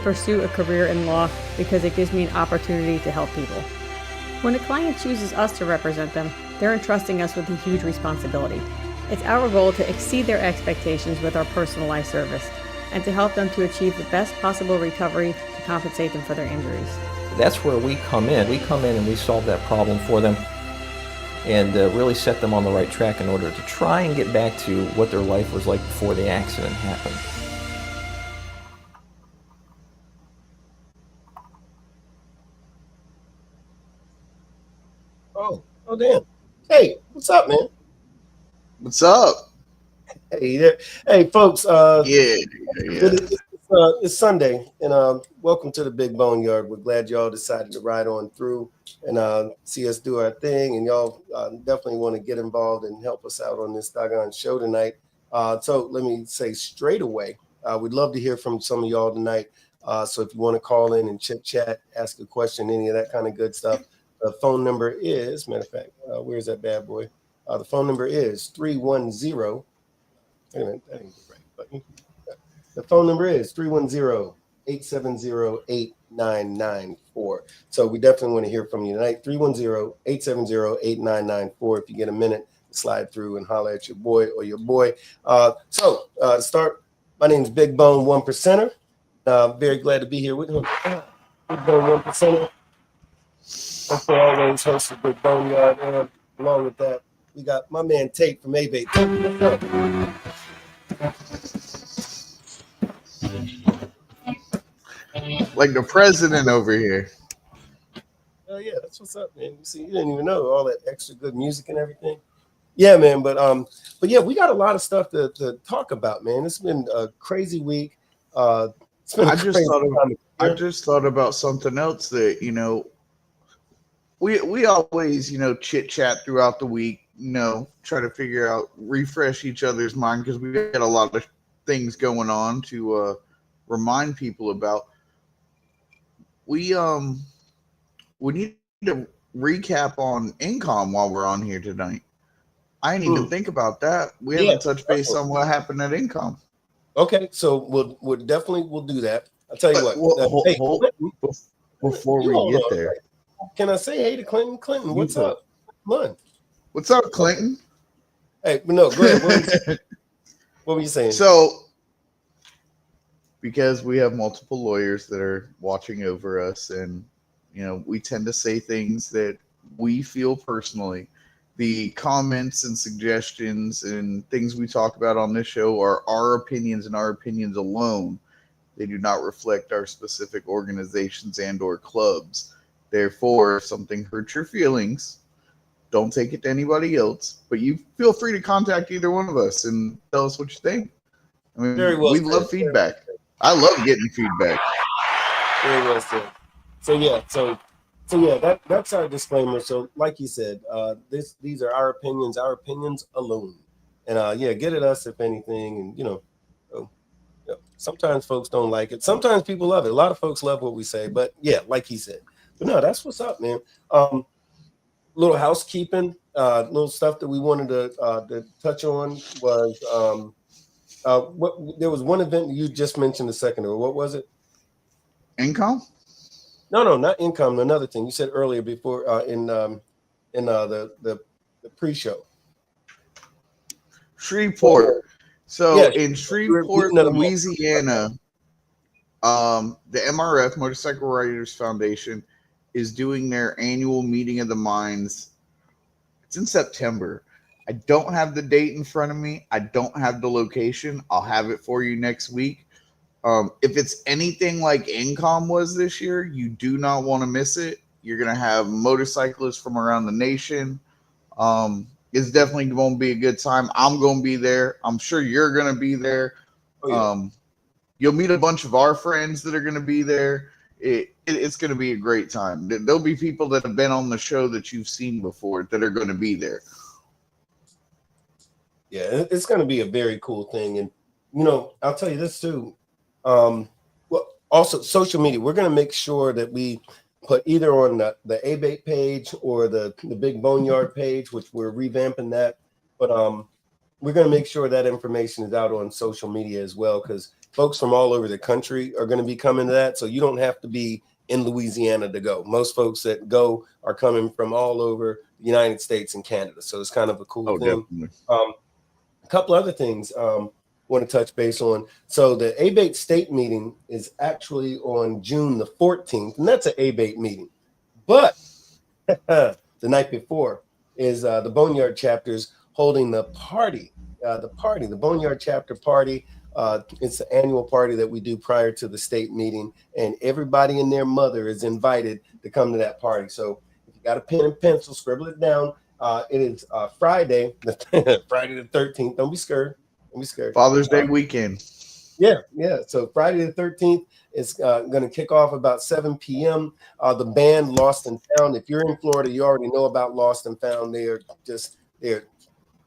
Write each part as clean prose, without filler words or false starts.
pursue a career in law because it gives me an opportunity to help people. When a client chooses us to represent them, they're entrusting us with a huge responsibility. It's our goal to exceed their expectations with our personalized service and to help them to achieve the best possible recovery to compensate them for their injuries. That's where we come in. We come in and we solve that problem for them and really set them on the right track in order to try and get back to what their life was like before the accident happened. Oh, damn. Hey, what's up, man? What's up? Hey there. Hey, folks. Yeah. It's Sunday, and welcome to the Big BoneYard. We're glad y'all decided to ride on through and see us do our thing, and y'all definitely want to get involved and help us out on this doggone show tonight. So let me say straight away, we'd love to hear from some of y'all tonight. So if you want to call in and chit chat, ask a question, any of that kind of good stuff, the phone number is, matter of fact, where's that bad boy? The phone number is 310. Wait a minute, that ain't the right button. The phone number is 310-870-8994. So we definitely want to hear from you tonight. 310-870-8994. If you get a minute, slide through and holler at your boy or your boy. So start. My name's Big Bone 1%er. Very glad to be here with him. Big Bone 1%er. Also always host of Big BoneYard. And along with that, we got my man Tate from A-Bait. Like the president over here. Oh yeah, that's what's up, man. You see, you didn't even know all that extra good music and everything. Yeah, man. But yeah, we got a lot of stuff to talk about, man. It's been a crazy week. It's been I just thought about something else that, we always, chit chat throughout the week, try to figure out, refresh each other's mind because we got a lot of things going on to remind people about. We need to recap on income while we're on here tonight. I didn't even think about that. We haven't touched base on what happened at income. Okay, so we'll definitely do that. I'll tell you what. Before we get there, can I say hey to Clinton? Clinton, what's up? Come on. What's up, Clinton? Hey, no, go ahead. What were you saying? So, because we have multiple lawyers that are watching over us, and we tend to say things that we feel personally. The comments and suggestions and things we talk about on this show are our opinions and our opinions alone. They do not reflect our specific organizations and or clubs. Therefore, if something hurts your feelings, don't take it to anybody else. But you feel free to contact either one of us and tell us what you think. I mean, we love feedback. I love getting feedback. Very well said. So yeah, that's our disclaimer. So like you said, these are our opinions alone. And get at us if anything. And sometimes folks don't like it. Sometimes people love it. A lot of folks love what we say. But yeah, like he said. But no, that's what's up, man. Little housekeeping, little stuff that we wanted to touch on was there was one event you just mentioned a second ago. What was it? Income? No, not income. Another thing you said earlier before in the pre-show. Shreveport. So in Shreveport, Louisiana, the MRF, Motorcycle Riders Foundation, is doing their annual meeting of the minds. It's in September. I don't have the date in front of me. I don't have the location. I'll have it for you next week. If it's anything like Incom was this year, you do not want to miss it. You're going to have motorcyclists from around the nation. It's definitely going to be a good time. I'm going to be there. I'm sure you're going to be there. Oh, yeah. You'll meet a bunch of our friends that are going to be there. It's going to be a great time. There'll be people that have been on the show that you've seen before that are going to be there. Yeah, it's going to be a very cool thing. And, I'll tell you this too. Well, also social media, we're going to make sure that we put either on the A-Bait page or the Big BoneYard page, which we're revamping that. But we're going to make sure that information is out on social media as well, because folks from all over the country are going to be coming to that. So you don't have to be in Louisiana to go. Most folks that go are coming from all over the United States and Canada. So it's kind of a cool thing. Definitely. A couple other things want to touch base on. So the ABATE state meeting is actually on June the 14th, and that's an ABATE meeting. But the night before is the BoneYard chapters holding the party, the BoneYard chapter party. It's the annual party that we do prior to the state meeting, and everybody and their mother is invited to come to that party. So if you got a pen and pencil, scribble it down. It is Friday, Friday the 13th. Don't be scared. Don't be scared. Father's Day weekend. Yeah. So Friday the 13th is going to kick off about 7 p.m. The band Lost and Found. If you're in Florida, you already know about Lost and Found. They're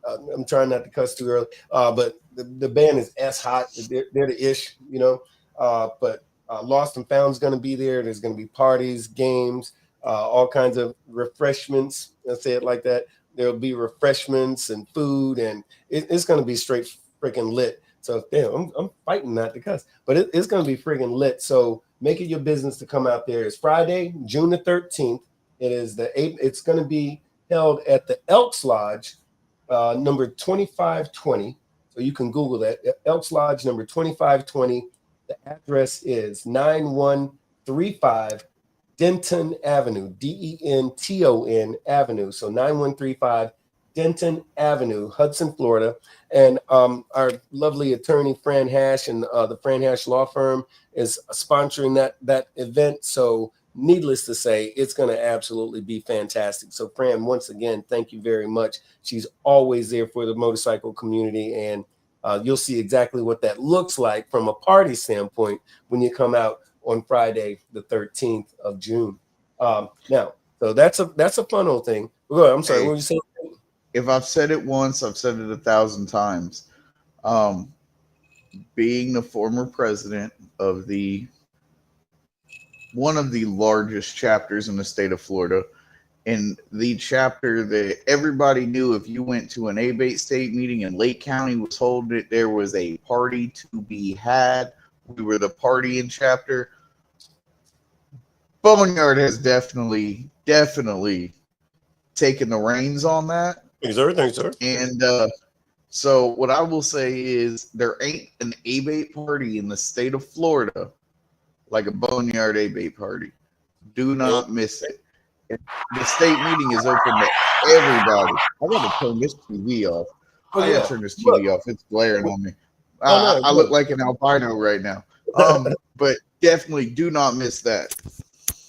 I'm trying not to cuss too early, but the band is hot. They're the ish, you know. But Lost and Found is going to be there. There's going to be parties, games, all kinds of refreshments. Let's say it like that. There'll be refreshments and food, and it's going to be straight freaking lit. So damn, I'm fighting not to cuss, but it's going to be freaking lit. So make it your business to come out there. It's Friday, June the 13th. It's going to be held at the Elks Lodge, number 2520. So you can Google that. Elks Lodge, number 2520. The address is 9135 Denton Avenue, Denton Avenue. So 9135 Denton Avenue, Hudson, Florida. And our lovely attorney, Fran Hash, and the Fran Hash Law Firm is sponsoring that event. So needless to say, it's going to absolutely be fantastic. So Fran, once again, thank you very much. She's always there for the motorcycle community, and you'll see exactly what that looks like from a party standpoint when you come out on Friday, the 13th of June. Now, so that's a fun old thing. I'm sorry, what were you saying? If I've said it once, I've said it 1,000 times. Being the former president of one of the largest chapters in the state of Florida, and the chapter that everybody knew, if you went to an ABATE state meeting and Lake County was holding it, there was a party to be had. We were the partying chapter. BoneYard has definitely taken the reins on that. Thanks, sir. And so what I will say is there ain't an ABATE party in the state of Florida like a BoneYard ABATE party. Do not miss it. The state meeting is open to everybody. I got to turn this TV off. I got to turn this TV off. It's glaring on me. I look like an albino right now. But definitely do not miss that.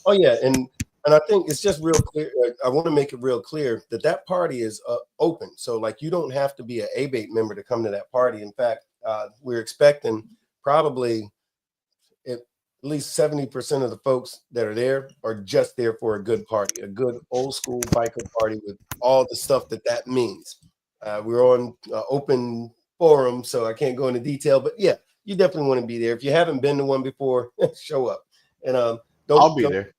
Oh yeah, and I think it's just real clear. I want to make it real clear that party is open. So like you don't have to be an ABATE member to come to that party. In fact, we're expecting probably at least 70% of the folks that are there are just there for a good party, a good old school biker party with all the stuff that means. We're on open forum, so I can't go into detail, but yeah, you definitely want to be there. If you haven't been to one before, show up. And I'll be there.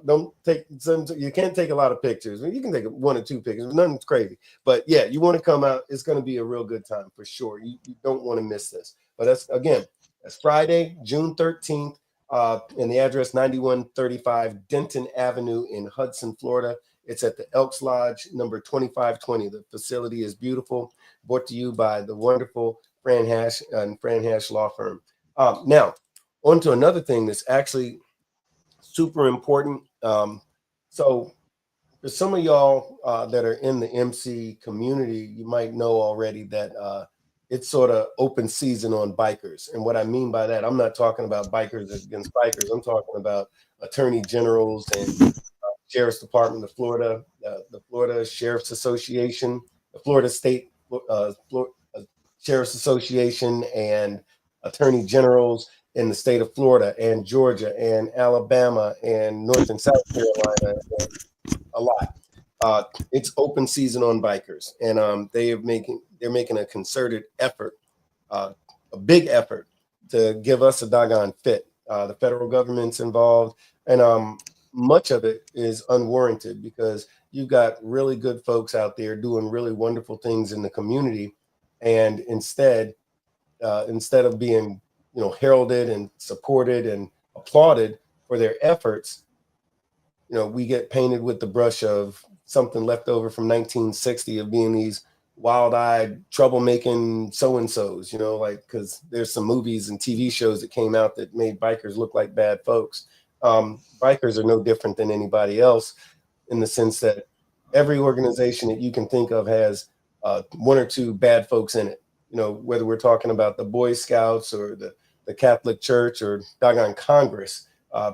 Don't take some. You can't take a lot of pictures. You can take 1 or 2 pictures. Nothing's crazy. But yeah, you want to come out. It's going to be a real good time for sure. You don't want to miss this. But that's Friday, June 13th, and the address 9135 Denton Avenue in Hudson, Florida. It's at the Elks Lodge, number 2520. The facility is beautiful. Brought to you by the wonderful Fran Hash and Fran Hash Law Firm. Now, on to another thing that's actually super important. So for some of y'all that are in the MC community, you might know already that it's sort of open season on bikers. And what I mean by that, I'm not talking about bikers against bikers. I'm talking about attorney generals and Sheriff's Department of Florida, the Florida Sheriff's Association, the Florida State Sheriff's Association, and attorney generals in the state of Florida and Georgia and Alabama and North and South Carolina, and a lot. It's open season on bikers, and they're making a concerted effort, a big effort to give us a doggone fit. The federal government's involved, and much of it is unwarranted because you've got really good folks out there doing really wonderful things in the community, and instead of being heralded and supported and applauded for their efforts, we get painted with the brush of something left over from 1960 of being these wild-eyed, troublemaking so-and-sos, because there's some movies and TV shows that came out that made bikers look like bad folks. Bikers are no different than anybody else in the sense that every organization that you can think of has one or two bad folks in it. Whether we're talking about the Boy Scouts or the Catholic Church or doggone Congress,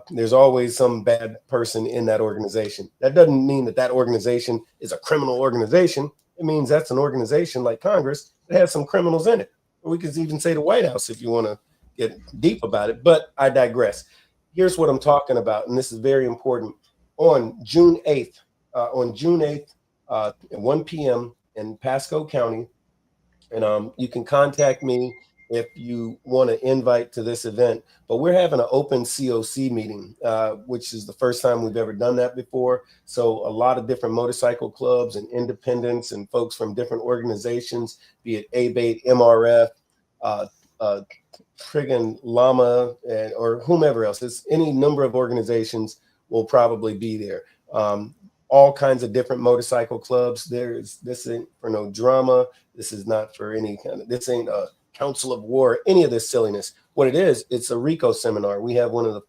there's always some bad person in that organization. That doesn't mean that organization is a criminal organization. It means that's an organization like Congress that has some criminals in it. Or we could even say the White House if you want to get deep about it, but I digress. Here's what I'm talking about, and this is very important. On June 8th, at 1 p.m. in Pasco County, and you can contact me if you want to invite to this event. But we're having an open COC meeting, which is the first time we've ever done that before. So a lot of different motorcycle clubs and independents and folks from different organizations, be it ABATE, MRF, friggin' Llama, or whomever else. It's any number of organizations will probably be there. All kinds of different motorcycle clubs. This ain't for no drama. This is not for any kind of, this ain't a council of war, any of this silliness. What it is, it's a RICO seminar. We have one of the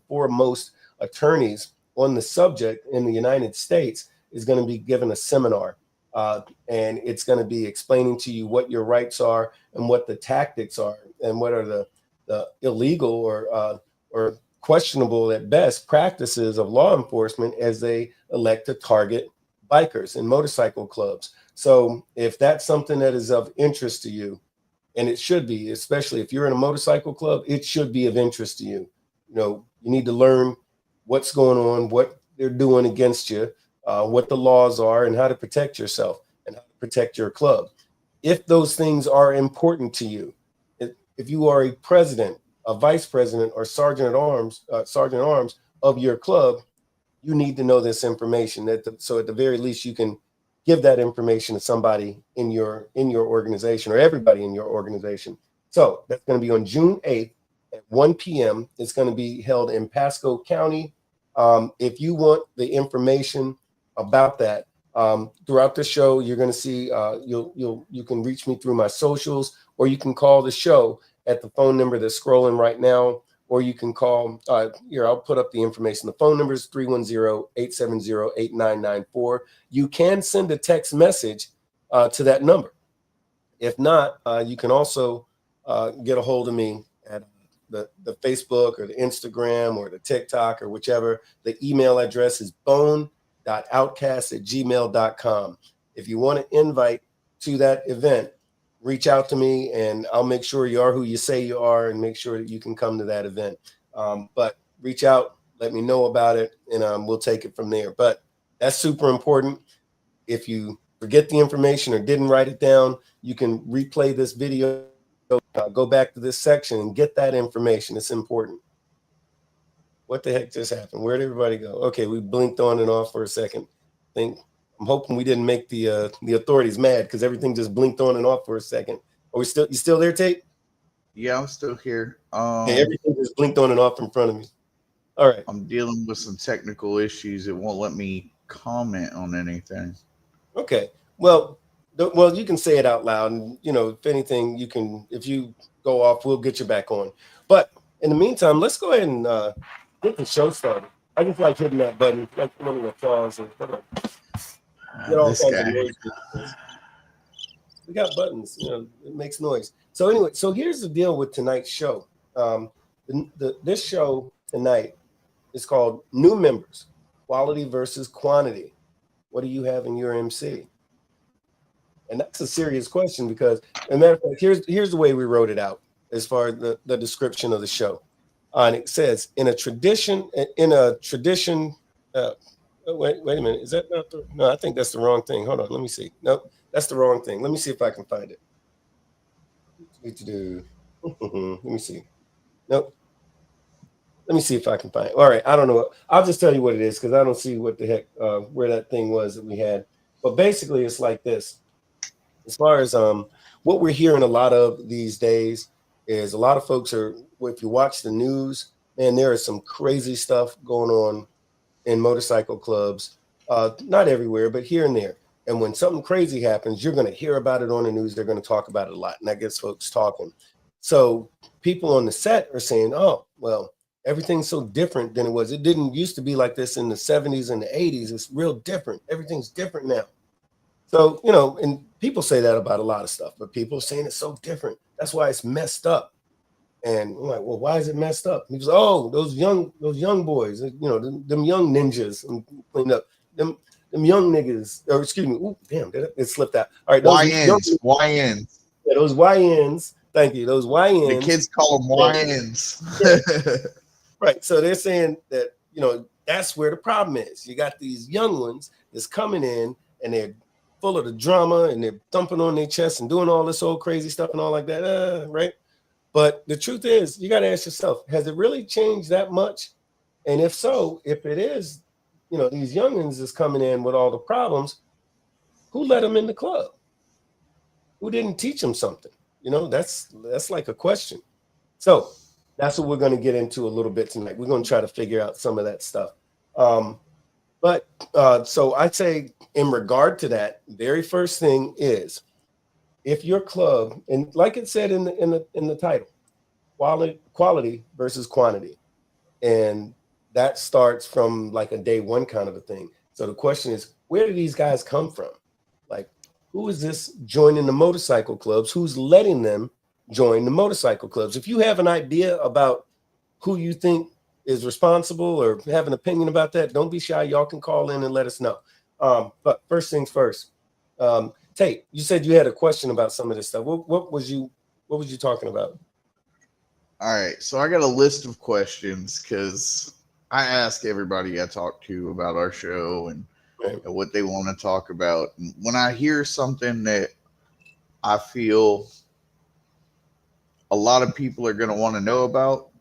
foremost attorneys on the subject in the United States is going to be given a seminar. And it's going to be explaining to you what your rights are and what the tactics are and what are the illegal or questionable at best practices of law enforcement as they elect to target bikers and motorcycle clubs. So if that's something that is of interest to you, and it should be, especially if you're in a motorcycle club, it should be of interest to you. You need to learn what's going on, what they're doing against you, what the laws are, and how to protect yourself and how to protect your club. If those things are important to you, if you are a president, a vice president, or sergeant at arms of your club, you need to know this information. So at the very least, you can give that information to somebody in your organization or everybody in your organization. So that's going to be on June 8th at 1 p.m. It's going to be held in Pasco County. If you want the information about that, throughout the show, you're going to see, you can reach me through my socials, or you can call the show at the phone number that's scrolling right now, or you can call, here, I'll put up the information. The phone number is 310-870-8994. You can send a text message to that number. If not, you can also get a hold of me at the Facebook or the Instagram or the TikTok or whichever. The email address is bone.outcast@gmail.com. If you want to invite to that event, reach out to me and I'll make sure you are who you say you are and make sure that you can come to that event. But reach out, let me know about it, and we'll take it from there. But that's super important. If you forget the information or didn't write it down, you can replay this video, go back to this section and get that information. It's important. What the heck just happened? Where'd everybody go? Okay, we blinked on and off for a second. I'm hoping we didn't make the authorities mad because everything just blinked on and off for a second. Are you still there, Tate? Yeah, I'm still here. Okay, everything just blinked on and off in front of me. All right. I'm dealing with some technical issues. It won't let me comment on anything. Okay. Well, you can say it out loud, and if anything, if you go off, we'll get you back on. But in the meantime, let's go ahead and get the show started. I just like hitting that button, like a little applause and get all kinds of noise. We got buttons, it makes noise. So anyway, here's the deal with tonight's show. This show tonight is called New Members, Quality versus Quantity. What do you have in your MC? And that's a serious question because, as a matter of fact, here's the way we wrote it out as far as the description of the show. And it says, in a tradition, wait a minute, is that not no, I think that's the wrong thing. Hold on, let me see. Nope, that's the wrong thing. Let me see if I can find it. Let me see. Nope. Let me see if I can find it. All right, I don't know. I'll just tell you what it is because I don't see what the heck, where that thing was that we had. But basically, it's like this. As far as what we're hearing a lot of these days is a lot of folks are, if you watch the news, man, there is some crazy stuff going on in motorcycle clubs, not everywhere, but here and there. And when something crazy happens, you're going to hear about it on the news. They're going to talk about it a lot, and that gets folks talking. So people on the set are saying, oh, well, everything's so different than it was. It didn't used to be like this in the 70s and the 80s. It's real different. Everything's different now. So, you know, and people say that about a lot of stuff, but people are saying it's so different. That's why it's messed up. And I'm like, well, why is it messed up? He goes, oh, those young boys, you know, them young ninjas, and clean up them young niggas, or excuse me, ooh, damn, it slipped out. All right, those YNs. Yeah, those YNs. Thank you. Those YNs. The kids call them YNs. Yeah. Right. So they're saying that, you know, that's where the problem is. You got these young ones that's coming in and they're full of the drama and they're thumping on their chest and doing all this old crazy stuff and all like that. Right. But the truth is, you got to ask yourself, has it really changed that much? And if so, if it is, you know, these youngins is coming in with all the problems, who let them in the club? Who didn't teach them something? You know, that's like a question. So that's what we're going to get into a little bit tonight. We're going to try to figure out some of that stuff. So I'd say in regard to that, very first thing is, if your club, and like it said in the title, quality versus quantity, and that starts from like a day one kind of a thing. So the question is, where do these guys come from? Like, who is this joining the motorcycle clubs? Who's letting them join the motorcycle clubs? If you have an idea about who you think is responsible or have an opinion about that, don't be shy. Y'all can call in and let us know. But first things first. Tate, you said you had a question about some of this stuff. What was you talking about? All right, so I got a list of questions because I ask everybody I talk to about our show and what they want to talk about. And when I hear something that I feel a lot of people are going to want to know about,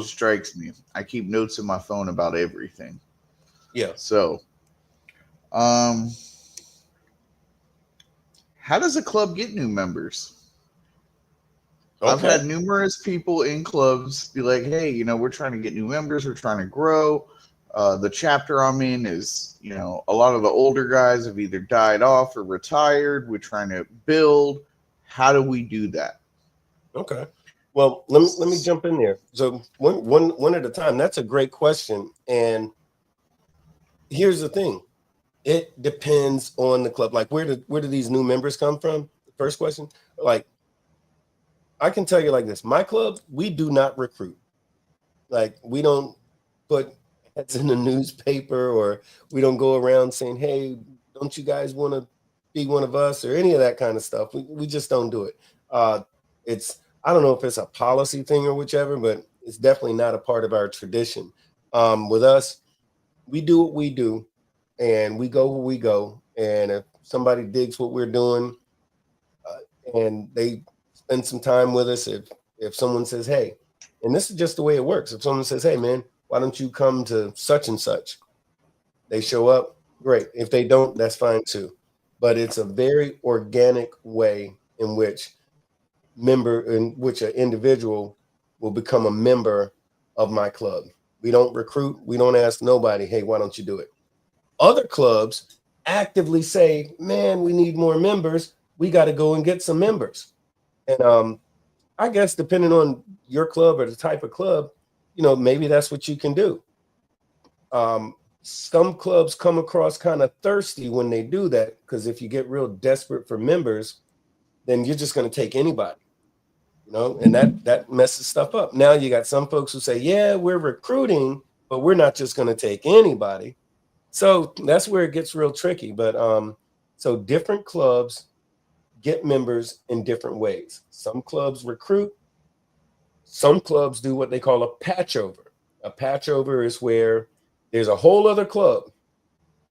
strikes me. I keep notes in my phone about everything. Yeah. So, how does a club get new members? Okay. I've had numerous people in clubs be like, hey, you know, we're trying to get new members. We're trying to grow. The chapter I'm in is, you know, a lot of the older guys have either died off or retired. We're trying to build. How do we do that? Okay. Well, let me jump in there. So one at a time. That's a great question. And here's the thing. It depends on the club. Like, where do these new members come from? The first question. Like, I can tell you like this. My club, we do not recruit. Like, we don't put ads in the newspaper, or we don't go around saying, hey, don't you guys want to be one of us, or any of that kind of stuff. We just don't do it. I don't know if it's a policy thing or whichever, but it's definitely not a part of our tradition. With us, we do what we do, and we go where we go. And if somebody digs what we're doing, and they spend some time with us, if someone says, hey, and this is just the way it works. If someone says, hey, man, why don't you come to such and such? They show up, great. If they don't, that's fine too. But it's a very organic way in which an individual will become a member of my club. We don't recruit. We don't ask nobody, hey, why don't you do it? Other clubs actively say, man, we need more members. We got to go and get some members. And I guess depending on your club or the type of club, you know, maybe that's what you can do. Some clubs come across kind of thirsty when they do that, because if you get real desperate for members, then you're just going to take anybody, you know, and that messes stuff up. Now you got some folks who say, yeah, we're recruiting, but we're not just going to take anybody. So that's where it gets real tricky. But so different clubs get members in different ways. Some clubs recruit. Some clubs do what they call a patch over. A patch over is where there's a whole other club.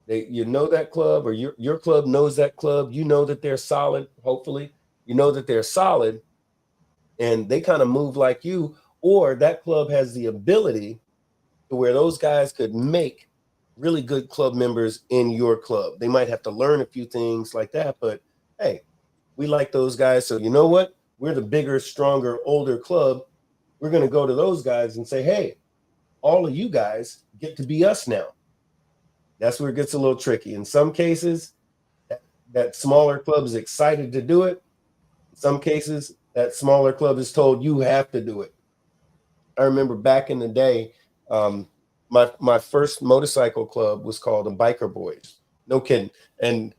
You know that club, or your club knows that club. You know that they're solid, hopefully. You know that they're solid, and they kind of move like you, or that club has the ability to where those guys could make really good club members in your club. They might have to learn a few things like that, but hey, we like those guys. So you know what? we're the bigger, stronger, older club. We're going to go to those guys and say, hey, all of you guys get to be us now. That's where it gets a little tricky. In some cases, that smaller club is excited to do it. In some cases, that smaller club is told you have to do it. I remember back in the day, my first motorcycle club was called the Biker Boys. No kidding. And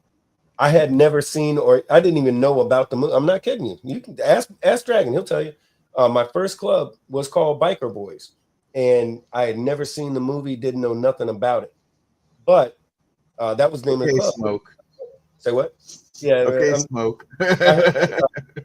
I had never seen, or I didn't even know about the movie. I'm not kidding you. You can ask Dragon, he'll tell you. My first club was called Biker Boys, and I had never seen the movie, didn't know nothing about it. But that was the name of the club. Smoke. Say what? Yeah. Okay, Smoke. I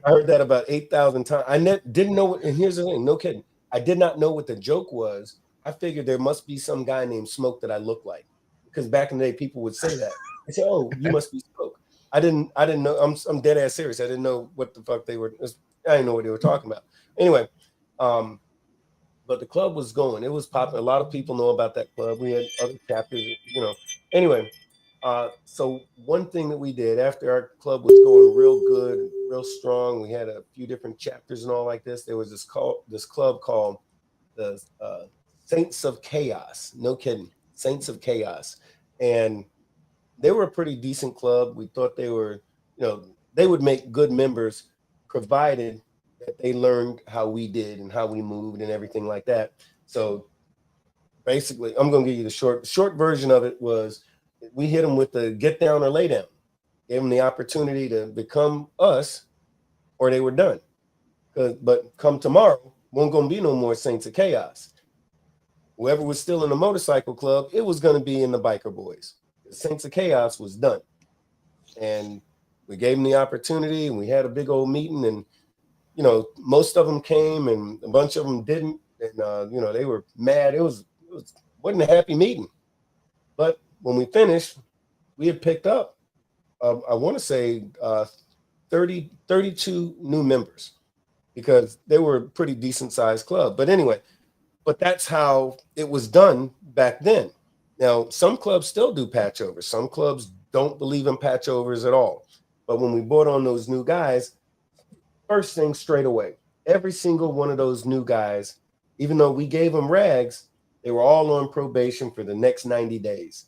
heard that about 8,000 times. I didn't know what, and here's the thing, no kidding. I did not know what the joke was. I figured there must be some guy named Smoke that I look like, because back in the day, people would say that. I said, "Oh, you must be Smoke." I didn't know. I'm dead ass serious. I didn't know what the fuck they were. I didn't know what they were talking about. Anyway, but the club was going. It was popular. A lot of people know about that club. We had other chapters, you know. Anyway, so one thing that we did after our club was going real good, real strong, we had a few different chapters and all like this. There was this club called the Saints of Chaos. No kidding, Saints of Chaos, and they were a pretty decent club. We thought they were, you know, they would make good members, provided that they learned how we did and how we moved and everything like that. So basically, I'm going to give you the short version of it. Was we hit them with the get down or lay down, gave them the opportunity to become us, or they were done. But come tomorrow, won't going to be no more Saints of Chaos. Whoever was still in the motorcycle club, it was going to be in the Biker Boys. The Saints of Chaos was done. And we gave them the opportunity, and we had a big old meeting, and, you know, most of them came and a bunch of them didn't. And, you know, they were mad. It wasn't a happy meeting. But when we finished, we had picked up, I want to say 32 new members, because they were a pretty decent sized club. But anyway, but that's how it was done back then. Now, some clubs still do patch overs. Some clubs don't believe in patch overs at all. But when we brought on those new guys, first thing straight away, every single one of those new guys, even though we gave them rags, they were all on probation for the next 90 days.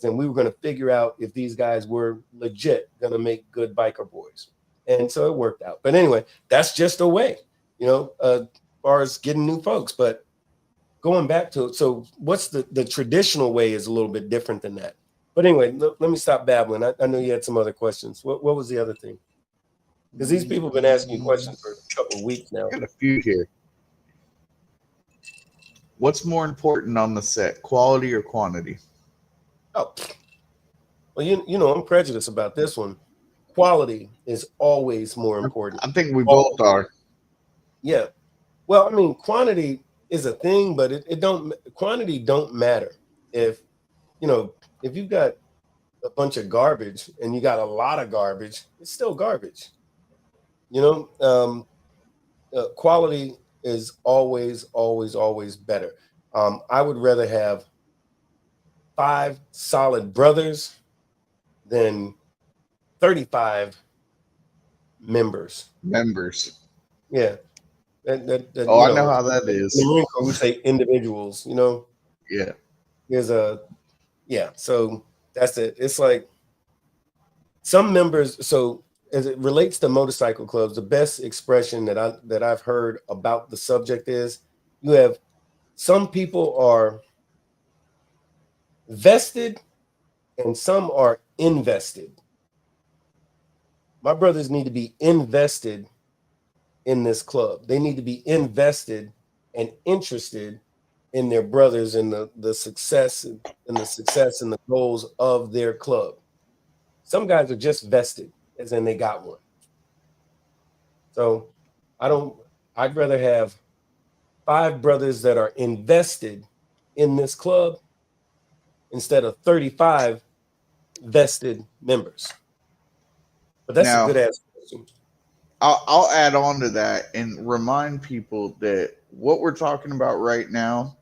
And we were going to figure out if these guys were legit going to make good Biker Boys. And so it worked out. But anyway, that's just a way, you know, as far as getting new folks. But going back to it, so what's the traditional way is a little bit different than that. But anyway, let me stop babbling. I know you had some other questions. What was the other thing? Because these people have been asking you questions for a couple of weeks now. Got a few here. What's more important on the set, quality or quantity? Oh, well, you know, I'm prejudiced about this one. Quality is always more important. I think we both are. Yeah. Well, I mean, quantity is a thing, but quantity don't matter. If, you know, if you've got a bunch of garbage and you got a lot of garbage, it's still garbage. You know, quality is always, always, always better. I would rather have 5 solid brothers than 35 members. Yeah. I know how that is. In Marine Corps, we say individuals, you know? Yeah. So that's it. It's like some members, so as it relates to motorcycle clubs, the best expression that I've heard about the subject is you have some people are vested and some are invested. My brothers need to be invested in this club. They need to be invested and interested in their brothers and the success and the goals of their club. Some guys are just vested, as in they got one. So I'd rather have 5 brothers that are invested in this club instead of 35 vested members. But that's a good ass question. I'll add on to that and remind people that what we're talking about right now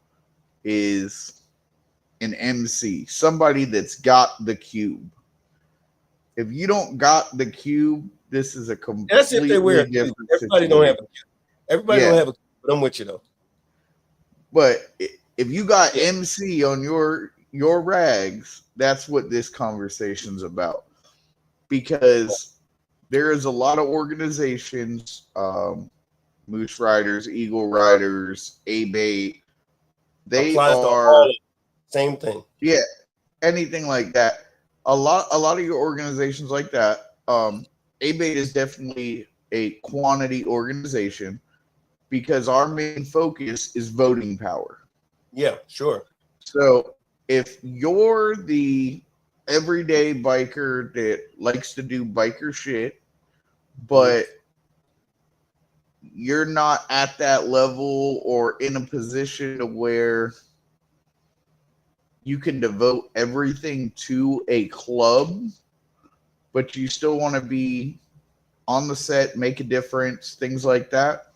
is an MC, somebody that's got the cube. If you don't got the cube, this is a That's if they wear completely a cube. different Everybody situation. don't have a cube. Everybody don't have a cube, but I'm with you though. But if you got MC on your rags, that's what this conversation's about. Because there is a lot of organizations, Moose Riders, Eagle Riders, A-Bait. They Applies to are all of them. Same thing. Yeah, anything like that. A lot of your organizations like that. A-Bait is definitely a quantity organization because our main focus is voting power. Yeah, sure. So if you're the everyday biker that likes to do biker shit, but you're not at that level or in a position to where you can devote everything to a club, but you still want to be on the set, make a difference, things like that,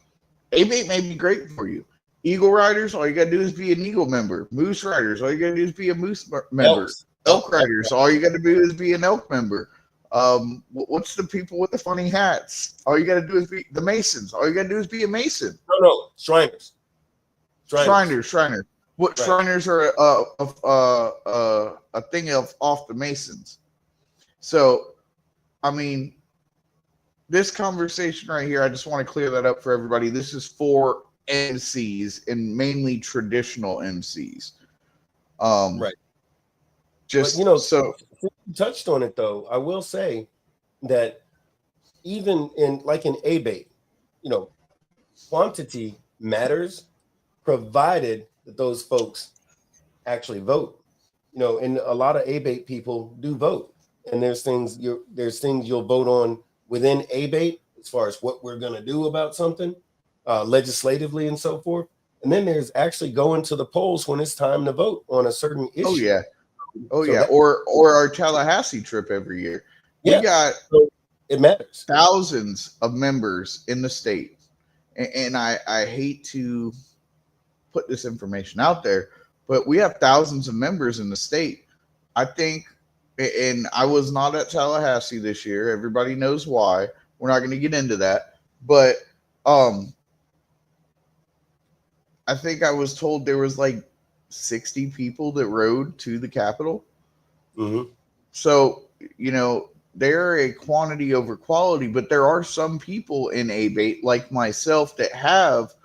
A-Bait may be great for you. Eagle Riders, all you got to do is be an Eagle member. Moose Riders, all you got to do is be a Moose member. Elk Riders, all you got to do is be an Elk member. What's the people with the funny hats? All you got to do is be the Masons. All you got to do is be a Mason. No, Shriners. Shriners. What Shriners are a thing of off the Masons. So, I mean, this conversation right here, I just want to clear that up for everybody. This is for MCs and mainly traditional MCs. Right. Just, but, so you touched on it though. I will say that even in A-Bait, quantity matters, provided that those folks actually vote. And a lot of A-Bait people do vote, and there's things you'll vote on within A-Bait as far as what we're going to do about something legislatively and so forth. And then there's actually going to the polls when it's time to vote on a certain issue. Or our Tallahassee trip every year. We got it matters. Thousands of members in the state, and I hate to put this information out there, but we have thousands of members in the state. I think, and I was not at Tallahassee this year. Everybody knows why. We're not going to get into that, but I think I was told there was like 60 people that rode to the Capitol. Mm-hmm. So, they're a quantity over quality, but there are some people in A-Bait like myself that have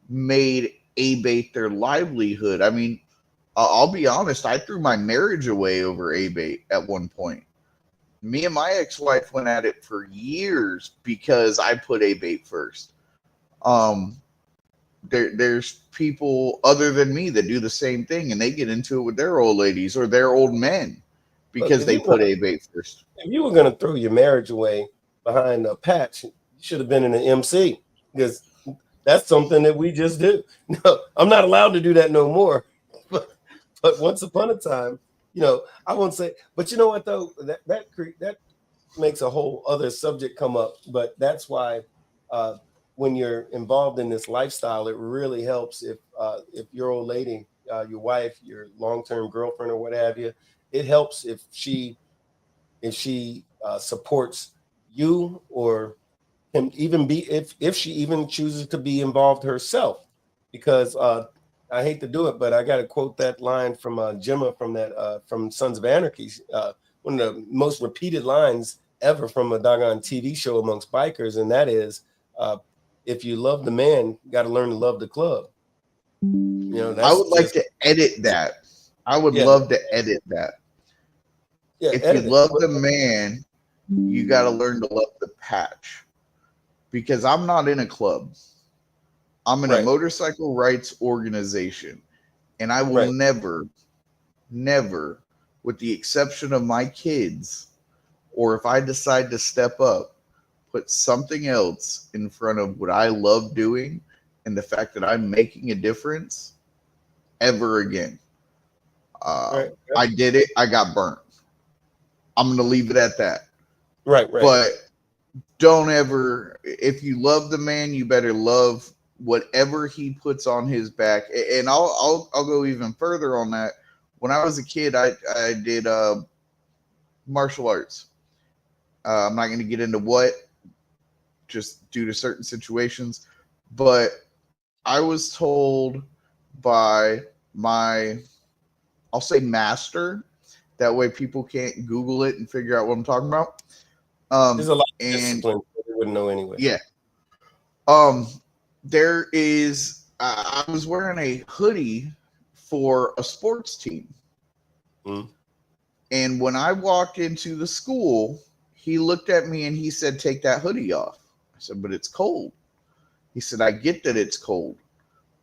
made A-Bait their livelihood. I mean, I'll be honest, I threw my marriage away over A-Bait at one point. Me and my ex-wife went at it for years because I put A-Bait first. There's people other than me that do the same thing, and they get into it with their old ladies or their old men because they put A-Bait first. If you were going to throw your marriage away behind a patch, you should have been in an MC, because that's something that we just do. No, I'm not allowed to do that no more. But once upon a time, I won't say. But you know what though, that makes a whole other subject come up. But that's why when you're involved in this lifestyle, it really helps if your old lady, your wife, your long-term girlfriend or what have you, it helps if she supports you, or can even be if she even chooses to be involved herself. Because I hate to do it, but I got to quote that line from Gemma from Sons of Anarchy, one of the most repeated lines ever from a doggone TV show amongst bikers, and that is, if you love the man, you got to learn to love the club. I would like to edit that. I would love to edit that. If you love the man, you got to learn to love the patch. Because I'm not in a club. I'm in a motorcycle rights organization. And I will never, with the exception of my kids, or if I decide to step up, put something else in front of what I love doing and the fact that I'm making a difference ever again. I did it. I got burnt. I'm going to leave it at that. Right. But don't ever, if you love the man, you better love whatever he puts on his back. And I'll go even further on that. When I was a kid, I did martial arts. I'm not going to get into what, just due to certain situations. But I was told by my, I'll say master, that way people can't Google it and figure out what I'm talking about. There's a lot of discipline that they wouldn't know anyway. Yeah. There is, I was wearing a hoodie for a sports team. Mm. And when I walked into the school, he looked at me and he said, "Take that hoodie off." I said, "But it's cold." He said, "I get that it's cold,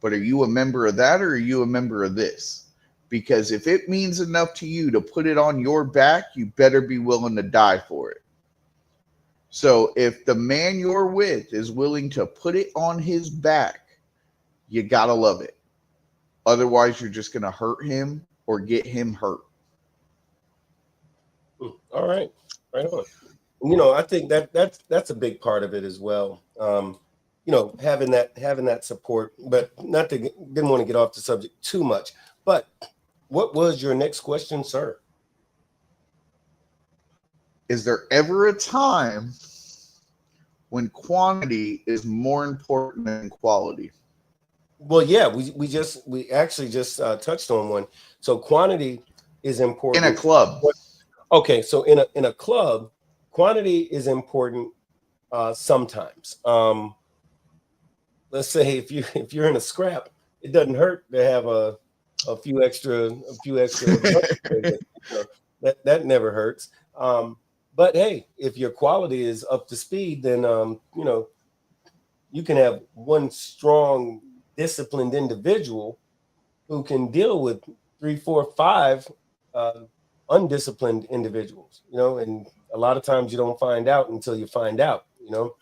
but are you a member of that or are you a member of this? Because if it means enough to you to put it on your back, you better be willing to die for it." So if the man you're with is willing to put it on his back, you got to love it. Otherwise, you're just going to hurt him or get him hurt. All right. Right on. You know, I think that's a big part of it as well. You know, having that support, but didn't want to get off the subject too much. But what was your next question, sir? Is there ever a time when quantity is more important than quality? Well, yeah, we actually just touched on one. So quantity is important in a club. Okay, so in a club, quantity is important sometimes. Let's say if you're in a scrap, it doesn't hurt to have a few extra that never hurts. But hey, if your quality is up to speed, then you know, you can have one strong, disciplined individual who can deal with 3, 4, 5 undisciplined individuals, you know, and a lot of times you don't find out until you find out, you know.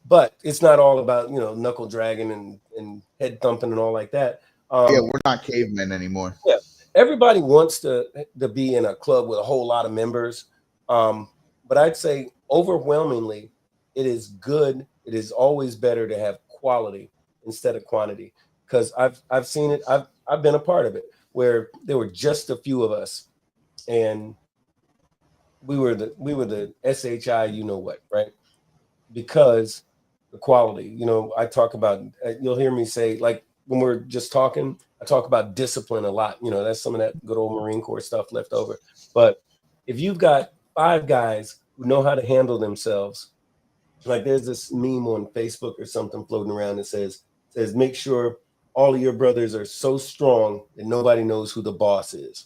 But it's not all about, you know, knuckle dragging and head thumping and all like that. Yeah, we're not cavemen anymore. Yeah, everybody wants to be in a club with a whole lot of members, but I'd say overwhelmingly, it is good. It is always better to have quality instead of quantity, because I've seen it. I've been a part of it where there were just a few of us, and we were the SHI, you know what, right? Because the quality, you know, I talk about, you'll hear me say, like when we're just talking, I talk about discipline a lot. You know, that's some of that good old Marine Corps stuff left over. But if you've got 5 guys who know how to handle themselves, like there's this meme on Facebook or something floating around that says make sure all of your brothers are so strong that nobody knows who the boss is.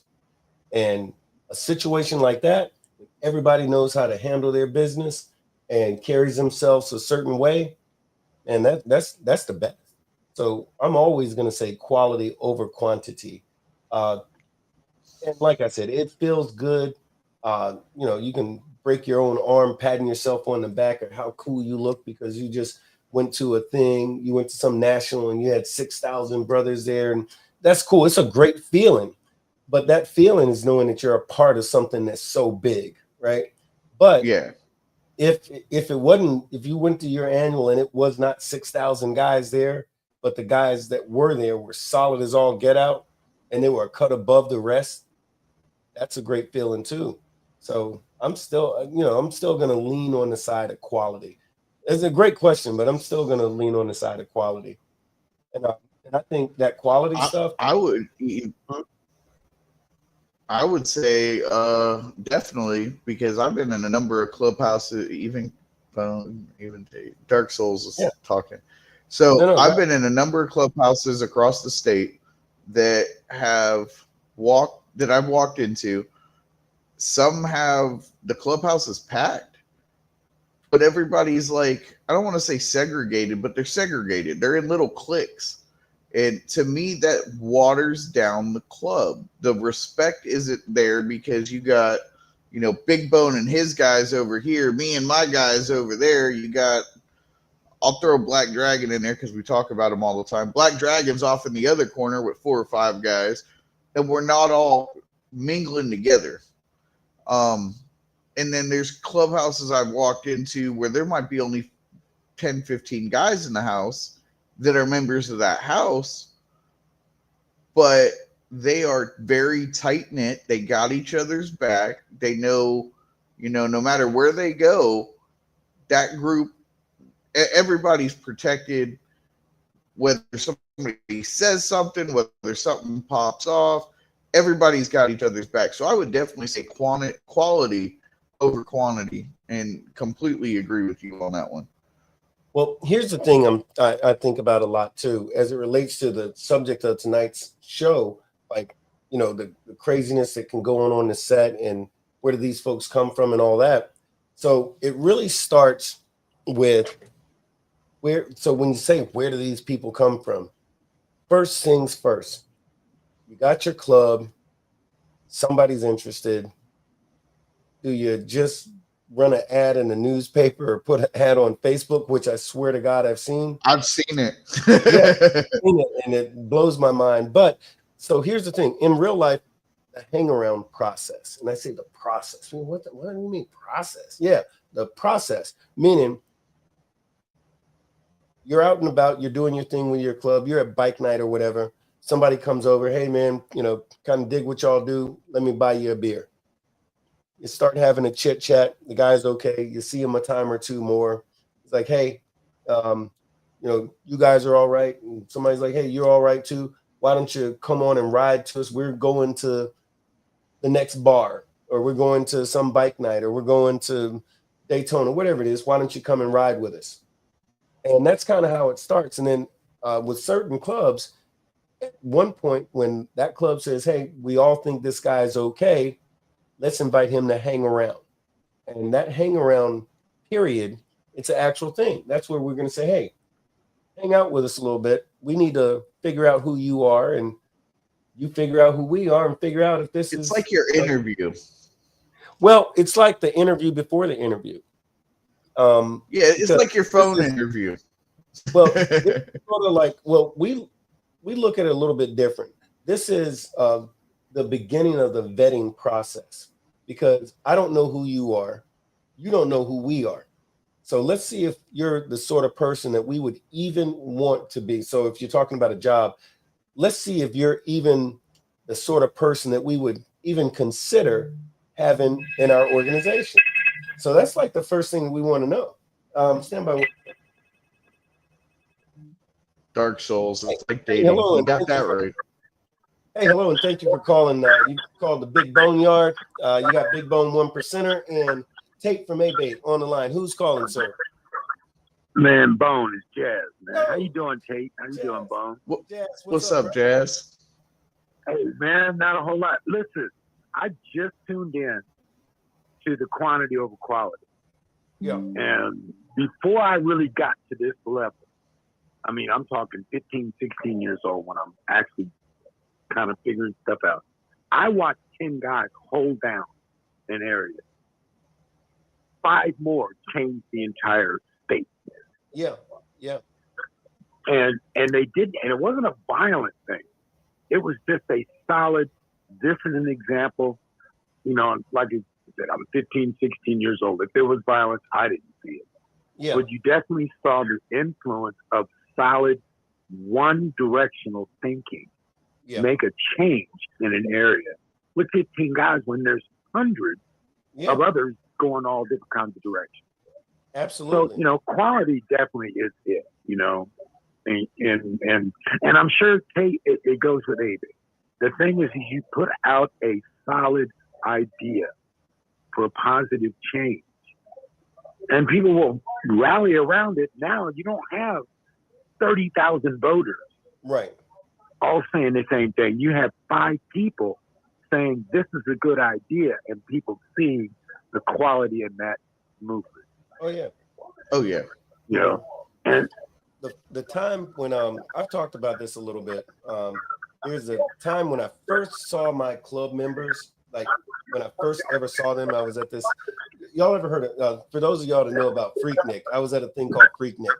And a situation like that, everybody knows how to handle their business and carries themselves a certain way, and that's the best. So I'm always going to say quality over quantity. And like I said, it feels good. You know, you can break your own arm patting yourself on the back of how cool you look because you just went to a thing. You went to some national and you had 6,000 brothers there, and that's cool. It's a great feeling, but that feeling is knowing that you're a part of something that's so big, right? But yeah, if it wasn't, if you went to your annual and it was not 6,000 guys there, but the guys that were there were solid as all get out and they were cut above the rest, that's a great feeling too. So I'm still going to lean on the side of quality. It's a great question, but I'm still going to lean on the side of quality. And I think that quality stuff. I would say definitely, because I've been in a number of clubhouses, even Dark Souls is talking. So I've been in a number of clubhouses across the state that I've walked into. Some have, the clubhouse is packed, but everybody's like, I don't want to say segregated, but they're segregated. They're in little cliques. And to me, that waters down the club. The respect isn't there because you got, you know, Big Bone and his guys over here, me and my guys over there. You got, I'll throw Black Dragon in there because we talk about him all the time. Black Dragon's off in the other corner with 4 or 5 guys, and we're not all mingling together. And then there's clubhouses I've walked into where there might be only 10, 15 guys in the house that are members of that house, but they are very tight knit. They got each other's back. They know You know, no matter where they go, that group, everybody's protected. Whether somebody says something, whether something pops off, everybody's got each other's back. So I would definitely say quality over quantity, and completely agree with you on that one. Well, here's the thing I think about a lot too, as it relates to the subject of tonight's show, like, you know, the craziness that can go on the set and where do these folks come from and all that. So it really starts with so when you say, where do these people come from? First things first, you got your club, somebody's interested. Do you just run an ad in the newspaper or put an ad on Facebook, which I swear to God I've seen? I've seen it. Yeah, I've seen it, and it blows my mind. But so here's the thing: in real life, the hang around process, and I say the process. I mean, what do you mean process? Yeah, the process, meaning you're out and about, you're doing your thing with your club, you're at bike night or whatever. Somebody comes over, hey man, you know, kind of dig what y'all do. Let me buy you a beer. You start having a chit chat. The guy's okay. You see him a time or two more. It's like, hey, you know, you guys are all right. And somebody's like, hey, you're all right too. Why don't you come on and ride to us? We're going to the next bar, or we're going to some bike night, or we're going to Daytona, whatever it is. Why don't you come and ride with us? And that's kind of how it starts. And then with certain clubs, at one point when that club says, hey, we all think this guy's okay, let's invite him to hang around. And that hang around period, it's an actual thing. That's where we're going to say, hey, hang out with us a little bit. We need to figure out who you are, and you figure out who we are, and figure out if this It's is like your interview. Well, it's like the interview before the interview. Yeah, it's like your phone interview. Well, it's sort of like, well, we look at it a little bit different. This is the beginning of the vetting process, because I don't know who you are. You don't know who we are. So let's see if you're the sort of person that we would even want to be. So if you're talking about a job, let's see if you're even the sort of person that we would even consider having in our organization. So that's like the first thing we want to know. Stand by. Dark Souls. It's like dating. Hello, you got that right. Hey, hello, and thank you for calling. You called the Big BoneYard. You got Big Bone 1%er and Tate from A-Bait on the line. Who's calling, sir? Man, Bone is Jazz, man. How you doing, Tate? How you doing, Bone? Jazz, what's up, Jazz? Hey, man, not a whole lot. Listen, I just tuned in to the quantity over quality. Yeah. And before I really got to this level, I mean, I'm talking 15, 16 years old when I'm actually kind of figuring stuff out. I watched 10 guys hold down an area. 5 more changed the entire state. Yeah, yeah. And they did, and it wasn't a violent thing. It was just a solid, this is an example, you know, like I said, I'm 15, 16 years old. If there was violence, I didn't see it. Yeah. But you definitely saw the influence of solid, one-directional thinking make a change in an area with 15 guys when there's hundreds of others going all different kinds of directions. Absolutely. So, you know, quality definitely is it, you know, and I'm sure, Kate, it goes with A-Bait. The thing is you put out a solid idea for a positive change, and people will rally around it. Now you don't have 30,000 voters, right, all saying the same thing. You have 5 people saying this is a good idea, and people seeing the quality in that movement. Oh yeah. Oh yeah. You know, and the time when I've talked about this a little bit. There's a time when I first saw my club members, like when I first ever saw them, I was at this. Y'all ever heard of? For those of y'all that know about Freaknik, I was at a thing called Freaknik.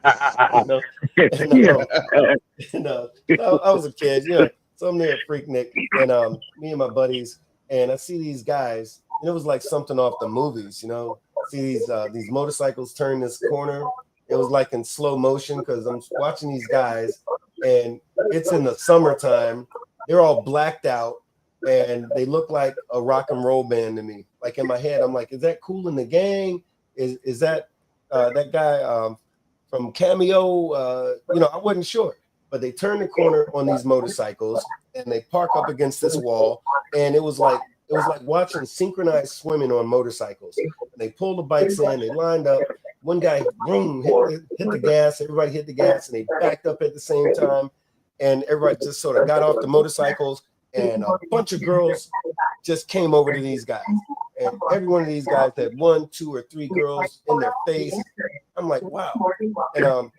I was a kid, you know, so I'm there at Freaknik, and me and my buddies, and I see these guys, and it was like something off the movies, you know. See these motorcycles turn this corner. It was like in slow motion because I'm watching these guys, and it's in the summertime. They're all blacked out. and they look like a rock and roll band to me. Like in my head, I'm like, is that Kool and the Gang? Is that that guy from Cameo? You know, I wasn't sure. But they turn the corner on these motorcycles and they park up against this wall, and it was like watching synchronized swimming on motorcycles. And they pulled the bikes in, they lined up. One guy, boom, hit the gas. Everybody hit the gas, and they backed up at the same time. And everybody just sort of got off the motorcycles, and a bunch of girls just came over to these guys. And every one of these guys had 1, 2, or 3 girls in their face. I'm like, wow. And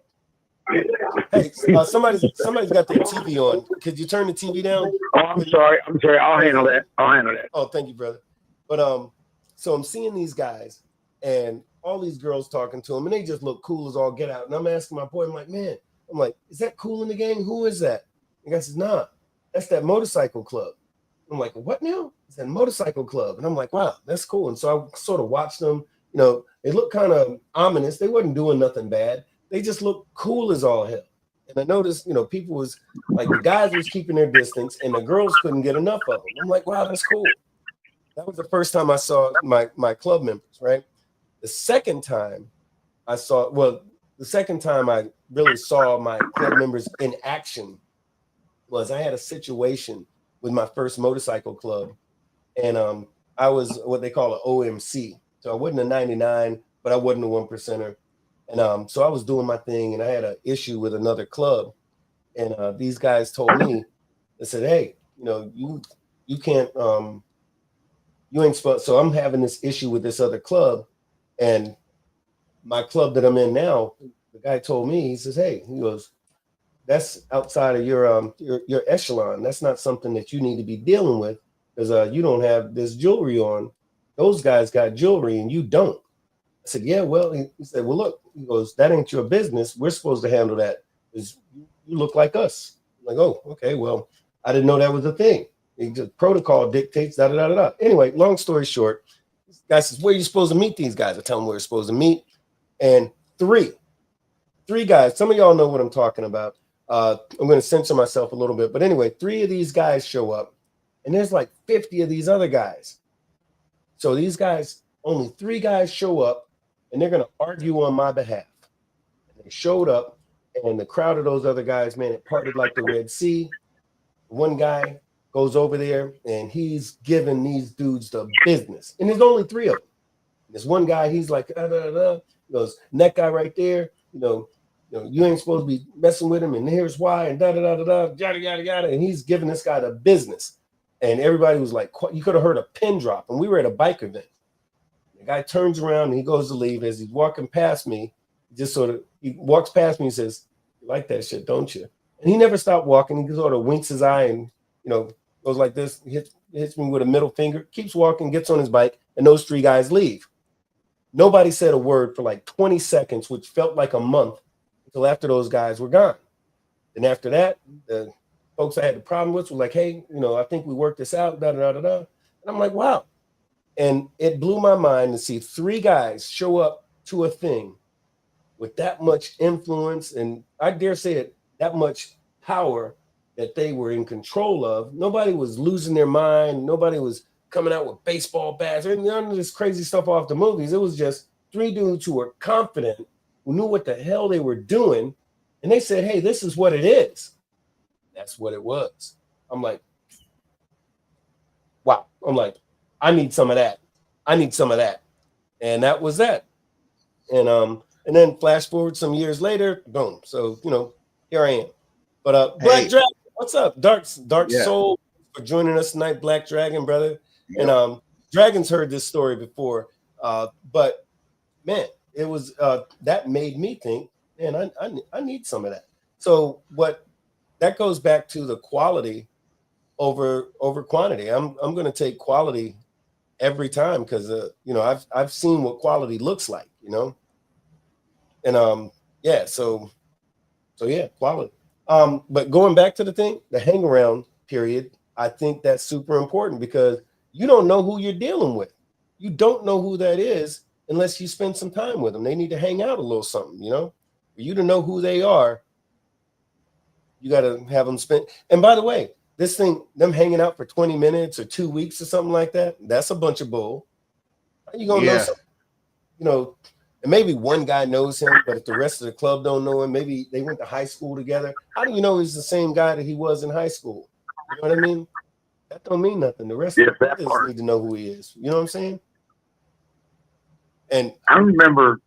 hey, somebody's got their TV on. Could you turn the TV down? Oh, I'm sorry. I'll handle that. Oh, thank you, brother. But so I'm seeing these guys and all these girls talking to them, and they just look cool as all get out. And I'm asking my boy, I'm like, man, is that Kool in the Gang? Who is that? And the guy says, nah, that's that motorcycle club. I'm like, what now? It's that motorcycle club. And I'm like, wow, that's cool. And so I sort of watched them. You know, they look kind of ominous. They wasn't doing nothing bad. They just look cool as all hell. And I noticed, you know, people was like, the guys was keeping their distance and the girls couldn't get enough of them. I'm like, wow, that's cool. That was the first time I saw my club members, right? The second time I really saw my club members in action was I had a situation with my first motorcycle club. And I was what they call an OMC. So I wasn't a 99, but I wasn't a 1%er. And so I was doing my thing, and I had an issue with another club. And these guys told me, they said, hey, you know, you can't, you ain't supposed. So I'm having this issue with this other club, and my club that I'm in now, the guy told me, he says, hey, he goes, that's outside of your echelon. That's not something that you need to be dealing with, because you don't have this jewelry on. Those guys got jewelry and you don't. I said, yeah, well, he said, well, look, he goes, that ain't your business. We're supposed to handle that. You look like us. I'm like, oh, okay, well, I didn't know that was a thing. Protocol dictates, da, da, da, da. Anyway, long story short, this guy says, where are you supposed to meet these guys? I tell them where we're supposed to meet. And three guys, some of y'all know what I'm talking about. I'm going to censor myself a little bit. But anyway, 3 of these guys show up, and there's like 50 of these other guys. So these guys, only 3 guys show up, and they're going to argue on my behalf. And they showed up, and the crowd of those other guys, man, it parted like the Red Sea. One guy goes over there, and he's giving these dudes the business. And there's only 3 of them. There's one guy, he's like, da, da, da. He goes, that guy right there, you ain't supposed to be messing with him, and here's why, and da, da, da, da, da, yada, yada, yada. And he's giving this guy the business. And everybody was like, you could have heard a pin drop. And we were at a bike event. The guy turns around and he goes to leave. As he's walking past me, he walks past me and says, you like that shit, don't you? And he never stopped walking. He sort of winks his eye and, goes like this, hits me with a middle finger, keeps walking, gets on his bike, and those 3 guys leave. Nobody said a word for like 20 seconds, which felt like a month, until after those guys were gone. And after that, the folks I had the problem with were like, hey, I think we worked this out, da, da, da, da, da. And I'm like, wow. And it blew my mind to see 3 guys show up to a thing with that much influence, and I dare say it, that much power that they were in control of. Nobody was losing their mind. Nobody was coming out with baseball bats or none of this crazy stuff off the movies. It was just 3 dudes who were confident, who knew what the hell they were doing. And they said, hey, this is what it is. That's what it was. I'm like, wow. I'm like, I need some of that. I need some of that. And that was that. And then flash forward some years later, boom. So, here I am. But Black Dragon, what's up? Dark Soul for joining us tonight, Black Dragon, brother. Yep. And Dragon's heard this story before. But man, it was that made me think, man, I need some of that. So that goes back to the quality over quantity. I'm going to take quality every time because I've seen what quality looks like, and quality. But going back to the thing, the hang around period, I think that's super important because you don't know who you're dealing with. You don't know who that is unless you spend some time with them. They need to hang out a little something, for you to know who they are. You got to have them spend. And by the way, this thing, them hanging out for 20 minutes or 2 weeks or something like that, that's a bunch of bull. How you gonna know something? You know, and maybe one guy knows him, but if the rest of the club don't know him, maybe they went to high school together. How do you know he's the same guy that he was in high school? You know what I mean? That don't mean nothing. The rest of the players need to know who he is. You know what I'm saying? And I remember,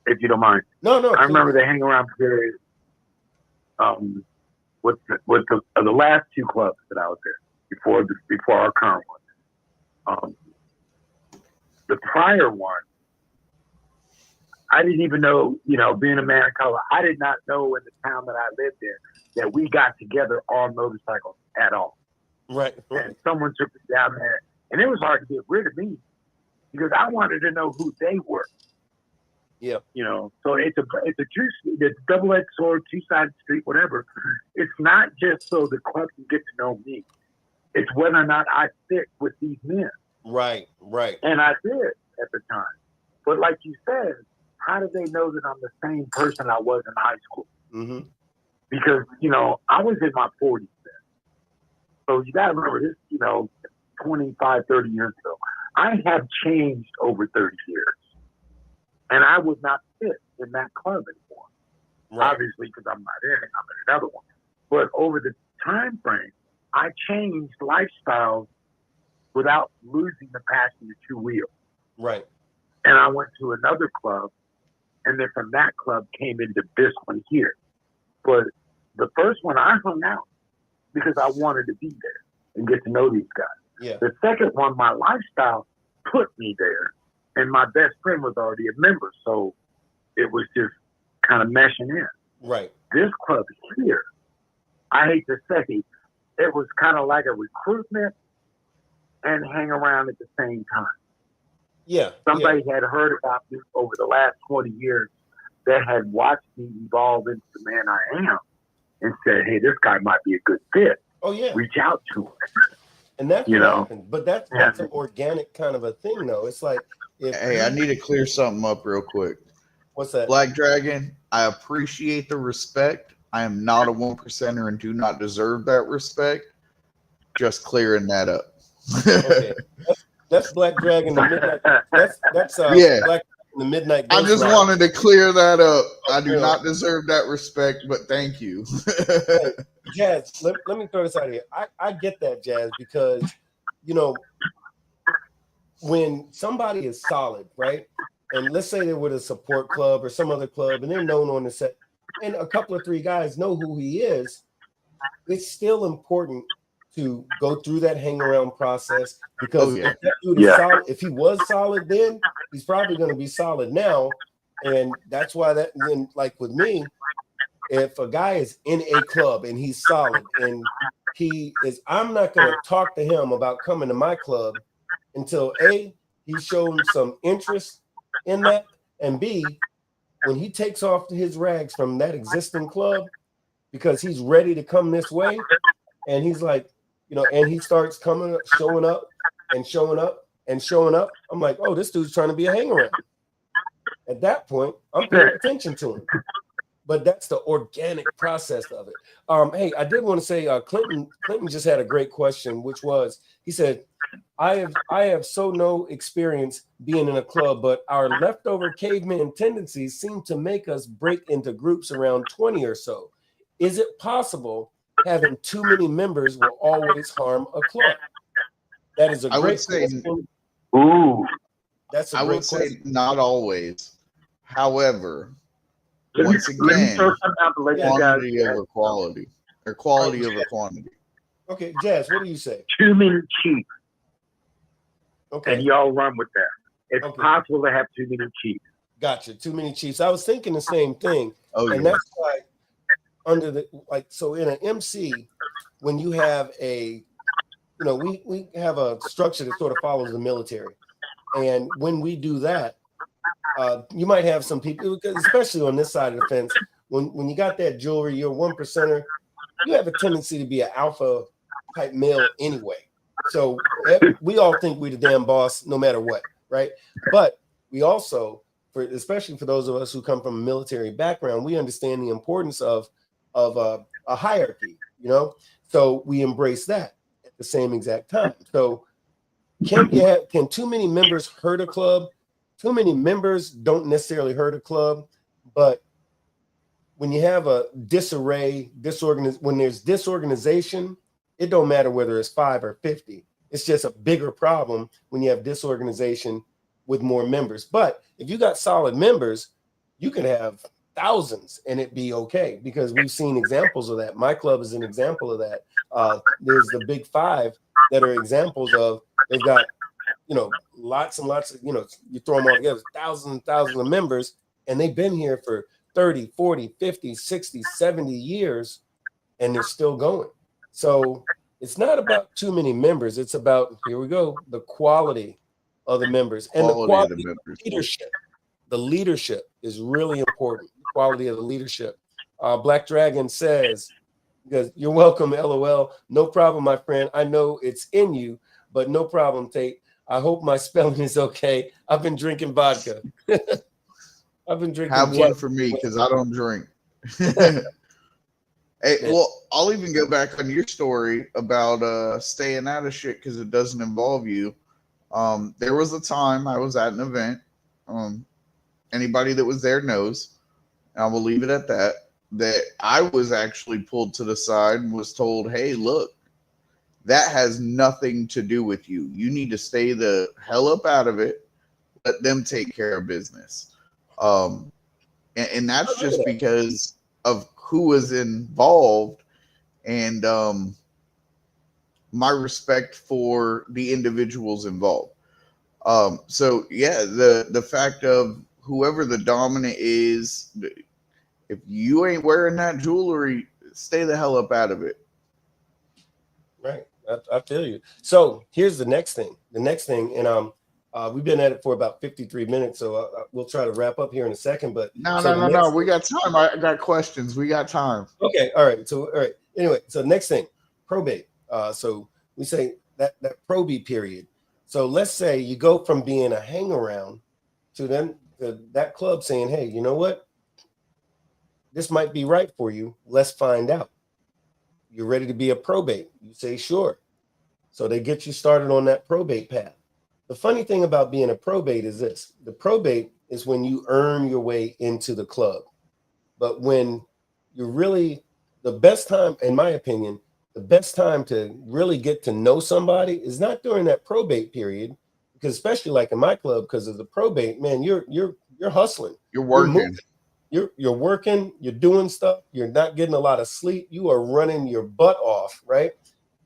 if you don't mind. No. I remember the hang around period with the last two clubs that I was there before our current one. The prior one, I didn't even know, you know, being a man of color, I did not know in the town that I lived in that we got together on motorcycles at all. Right. And someone took me down there, and it was hard to get rid of me because I wanted to know who they were. Yeah. You know, so it's a double-edged sword, two-sided street, whatever. It's not just so the club can get to know me. It's whether or not I fit with these men. Right. And I did at the time. But like you said, how do they know that I'm the same person I was in high school? Mm-hmm. Because, you know, I was in my 40s then. So you got to remember this, you know, 25, 30 years ago. I have changed over 30 years. And I would not fit in that club anymore. Right. Obviously, because I'm not in it, I'm in another one. But over the time frame, I changed lifestyles without losing the passion to wheel. Right. And I went to another club, and then from that club came into this one here. But the first one, I hung out because I wanted to be there and get to know these guys. Yeah. The second one, my lifestyle put me there, and my best friend was already a member, so it was just kind of meshing in. Right. This club here, I hate to say, it was kind of like a recruitment and hang around at the same time. Yeah. Somebody had heard about me over the last 20 years that had watched me evolve into the man I am and said, hey, this guy might be a good fit. Oh, yeah. Reach out to him. And that's what happened. But that's an organic kind of a thing, though. It's like, hey, I need to clear something up real quick. What's that? Black Dragon, I appreciate the respect. I am not a 1%er and do not deserve that respect. Just clearing that up. Okay. That's Black Dragon. The midnight. That's yeah. Black the Midnight. I just wanted to clear that up. I do not deserve that respect, but thank you. Hey, Jazz, let me throw this out here. I get that, Jazz, because you know when somebody is solid, right? And let's say they're with a support club or some other club, and they're known on the set, and a couple of three guys know who he is. It's still important to go through that hang around process because if that dude is solid, if he was solid then, he's probably going to be solid now. And that's why that then, like with me, if a guy is in a club and he's solid and he is, I'm not going to talk to him about coming to my club until A, he's shown some interest in that, and B, when he takes off his rags from that existing club because he's ready to come this way, and he's like, you know, and he starts coming, showing up and showing up and showing up. I'm like, oh, this dude's trying to be a hang around. At that point, I'm paying attention to him. But that's the organic process of it. Hey, I did want to say, Clinton just had a great question, which was, he said, I have so no experience being in a club, but our leftover caveman tendencies seem to make us break into groups around 20 or so. Is it possible having too many members will always harm a club? That is a great question. Ooh, that's a great question. I would say not always. However, once again, quantity over quality, or quality over quantity. Okay, Jazz, what do you say? Too many chiefs. Okay. And y'all run with that. It's possible to have too many chiefs. Gotcha. Too many chiefs. I was thinking the same thing. And that's why under the, like, so in an MC, when you have a, you know, we have a structure that sort of follows the military. And when we do that, you might have some people, especially on this side of the fence, when you got that jewelry, you're 1%er, you have a tendency to be an alpha type male anyway. So we all think we're the damn boss no matter what, right? But we also, especially for those of us who come from a military background, we understand the importance of a hierarchy. you know? So we embrace that at the same exact time. So can too many members hurt a club? Too many members don't necessarily hurt a club, but when you have a disarray, when there's disorganization, it don't matter whether it's 5 or 50. It's just a bigger problem when you have disorganization with more members. But if you got solid members, you can have thousands and it be okay, because we've seen examples of that. My club is an example of that. There's the Big Five that are examples of, they've got, lots and lots of, you throw them all together, thousands and thousands of members, and they've been here for 30, 40, 50, 60, 70 years, and they're still going. So it's not about too many members. It's about, here we go, the quality of the members and the quality of the leadership. The leadership is really important. The quality of the leadership. Black Dragon says, because you're welcome, LOL. No problem, my friend. I know it's in you, but no problem, Tate. I hope my spelling is okay. I've been drinking vodka. I've been drinking. Have one for me, because I don't drink. Hey, well, I'll even go back on your story about staying out of shit because it doesn't involve you. There was a time I was at an event. Anybody that was there knows, and I will leave it at that, that I was actually pulled to the side and was told, hey, look, that has nothing to do with you. You need to stay the hell up out of it. Let them take care of business. And that's just because of who was involved and my respect for the individuals involved. So yeah, the fact of whoever the dominant is, if you ain't wearing that jewelry, stay the hell up out of it. Right. I feel you. So here's the next thing. And we've been at it for about 53 minutes, so we'll try to wrap up here in a second. But no. We got time. I got questions. We got time. Okay. All right. So all right. Anyway, so next thing, probate. So we say that probate period. So let's say you go from being a hang around to then that club saying, hey, you know what? This might be right for you. Let's find out. You're ready to be a probate. You say, sure. So they get you started on that probate path. The funny thing about being a probate is this. The probate is when you earn your way into the club. But when you're really, the best time, in my opinion, the best time to really get to know somebody is not during that probate period, because especially like in my club, because of the probate, man, you're hustling. You're working. You're working, you're doing stuff, you're not getting a lot of sleep, you are running your butt off, right?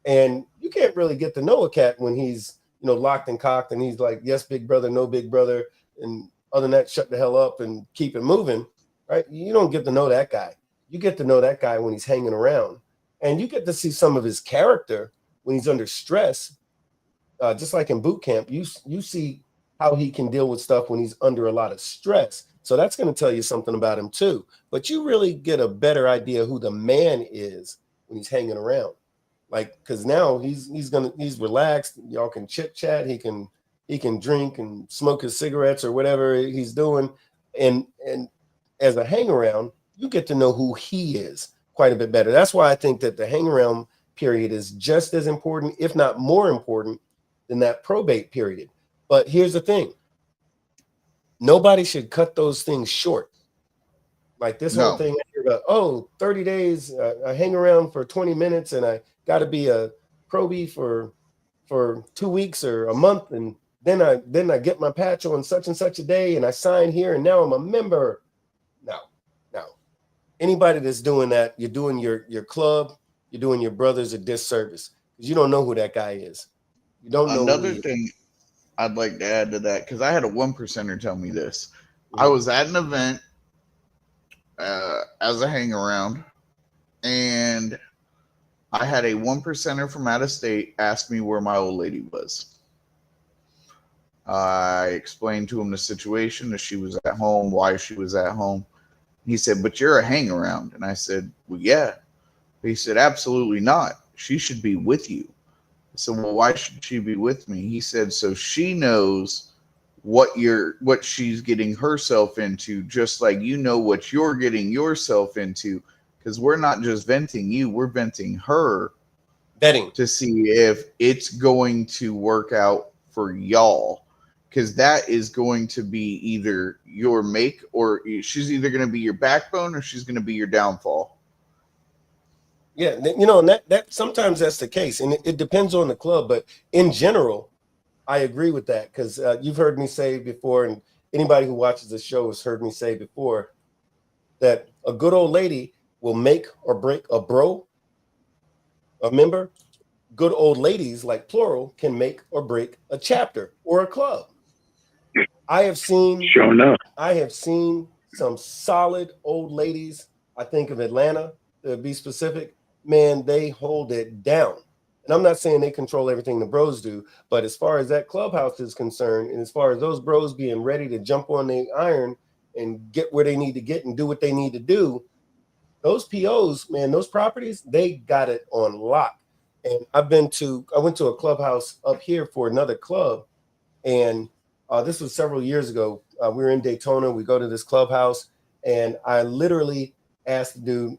And you can't really get to know a cat when he's, locked and cocked and he's like, yes, big brother, no big brother, and other than that, shut the hell up and keep it moving, right? You don't get to know that guy. You get to know that guy when he's hanging around, and you get to see some of his character when he's under stress. Just like in boot camp, you see how he can deal with stuff when he's under a lot of stress. So that's going to tell you something about him too. But you really get a better idea who the man is when he's hanging around. Like, because now he's relaxed. Y'all can chit chat. He can drink and smoke his cigarettes or whatever he's doing. And as a hang around, you get to know who he is quite a bit better. That's why I think that the hang around period is just as important, if not more important, than that probate period. But here's the thing. Nobody should cut those things short. Like this whole thing, 30 days, I hang around for 20 minutes and I got to be a probie for 2 weeks or a month. And then I get my patch on such and such a day and I sign here and now I'm a member. No. Anybody that's doing that, you're doing your club, you're doing your brothers a disservice because you don't know who that guy is. You don't know. Another thing I'd like to add to that, because I had a 1%er tell me this. I was at an event as a hang around, and I had a 1%er from out of state ask me where my old lady was. I explained to him the situation, that she was at home, why she was at home. He said, but you're a hang around. And I said, well, yeah. He said, absolutely not. She should be with you. I said, well, why should she be with me? He said, so she knows what she's getting herself into, just like you know what you're getting yourself into, because we're not just venting you, we're venting her, betting to see if it's going to work out for y'all, because that is going to be either your make, or she's either going to be your backbone or she's going to be your downfall. Yeah, you know, and that sometimes that's the case, and it depends on the club, but in general, I agree with that, because you've heard me say before, and anybody who watches the show has heard me say before, that a good old lady will make or break a bro, a member. Good old ladies, like plural, can make or break a chapter or a club. I have seen some solid old ladies. I think of Atlanta, to be specific. Man, they hold it down. And I'm not saying they control everything the bros do, but as far as that clubhouse is concerned, and as far as those bros being ready to jump on the iron and get where they need to get and do what they need to do, those POs, man, those properties, they got it on lock. And I went to a clubhouse up here for another club, and this was several years ago. We were in Daytona. We go to this clubhouse, and I literally asked the dude,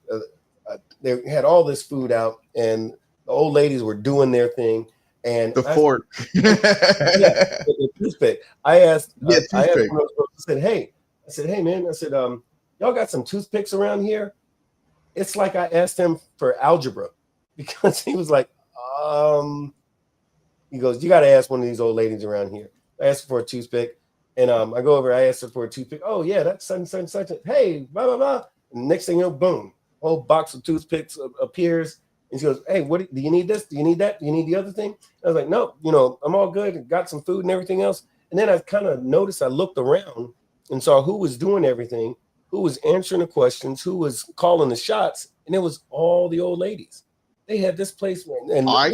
they had all this food out, and the old ladies were doing their thing. And the fork. The toothpick. I asked one of those girls, I said, hey, man, I said, y'all got some toothpicks around here? It's like I asked him for algebra, because he was like, he goes, you got to ask one of these old ladies around here. I asked her for a toothpick, and I go over, I asked her for a toothpick. Oh, yeah, that's such. Hey, blah, blah, blah. And next thing you know, boom, whole box of toothpicks appears. And she goes, hey, what do you need this? Do you need that? Do you need the other thing? I was like, no, I'm all good. Got some food and everything else. And then I kind of noticed, I looked around and saw who was doing everything, who was answering the questions, who was calling the shots. And it was all the old ladies. They had this place. And I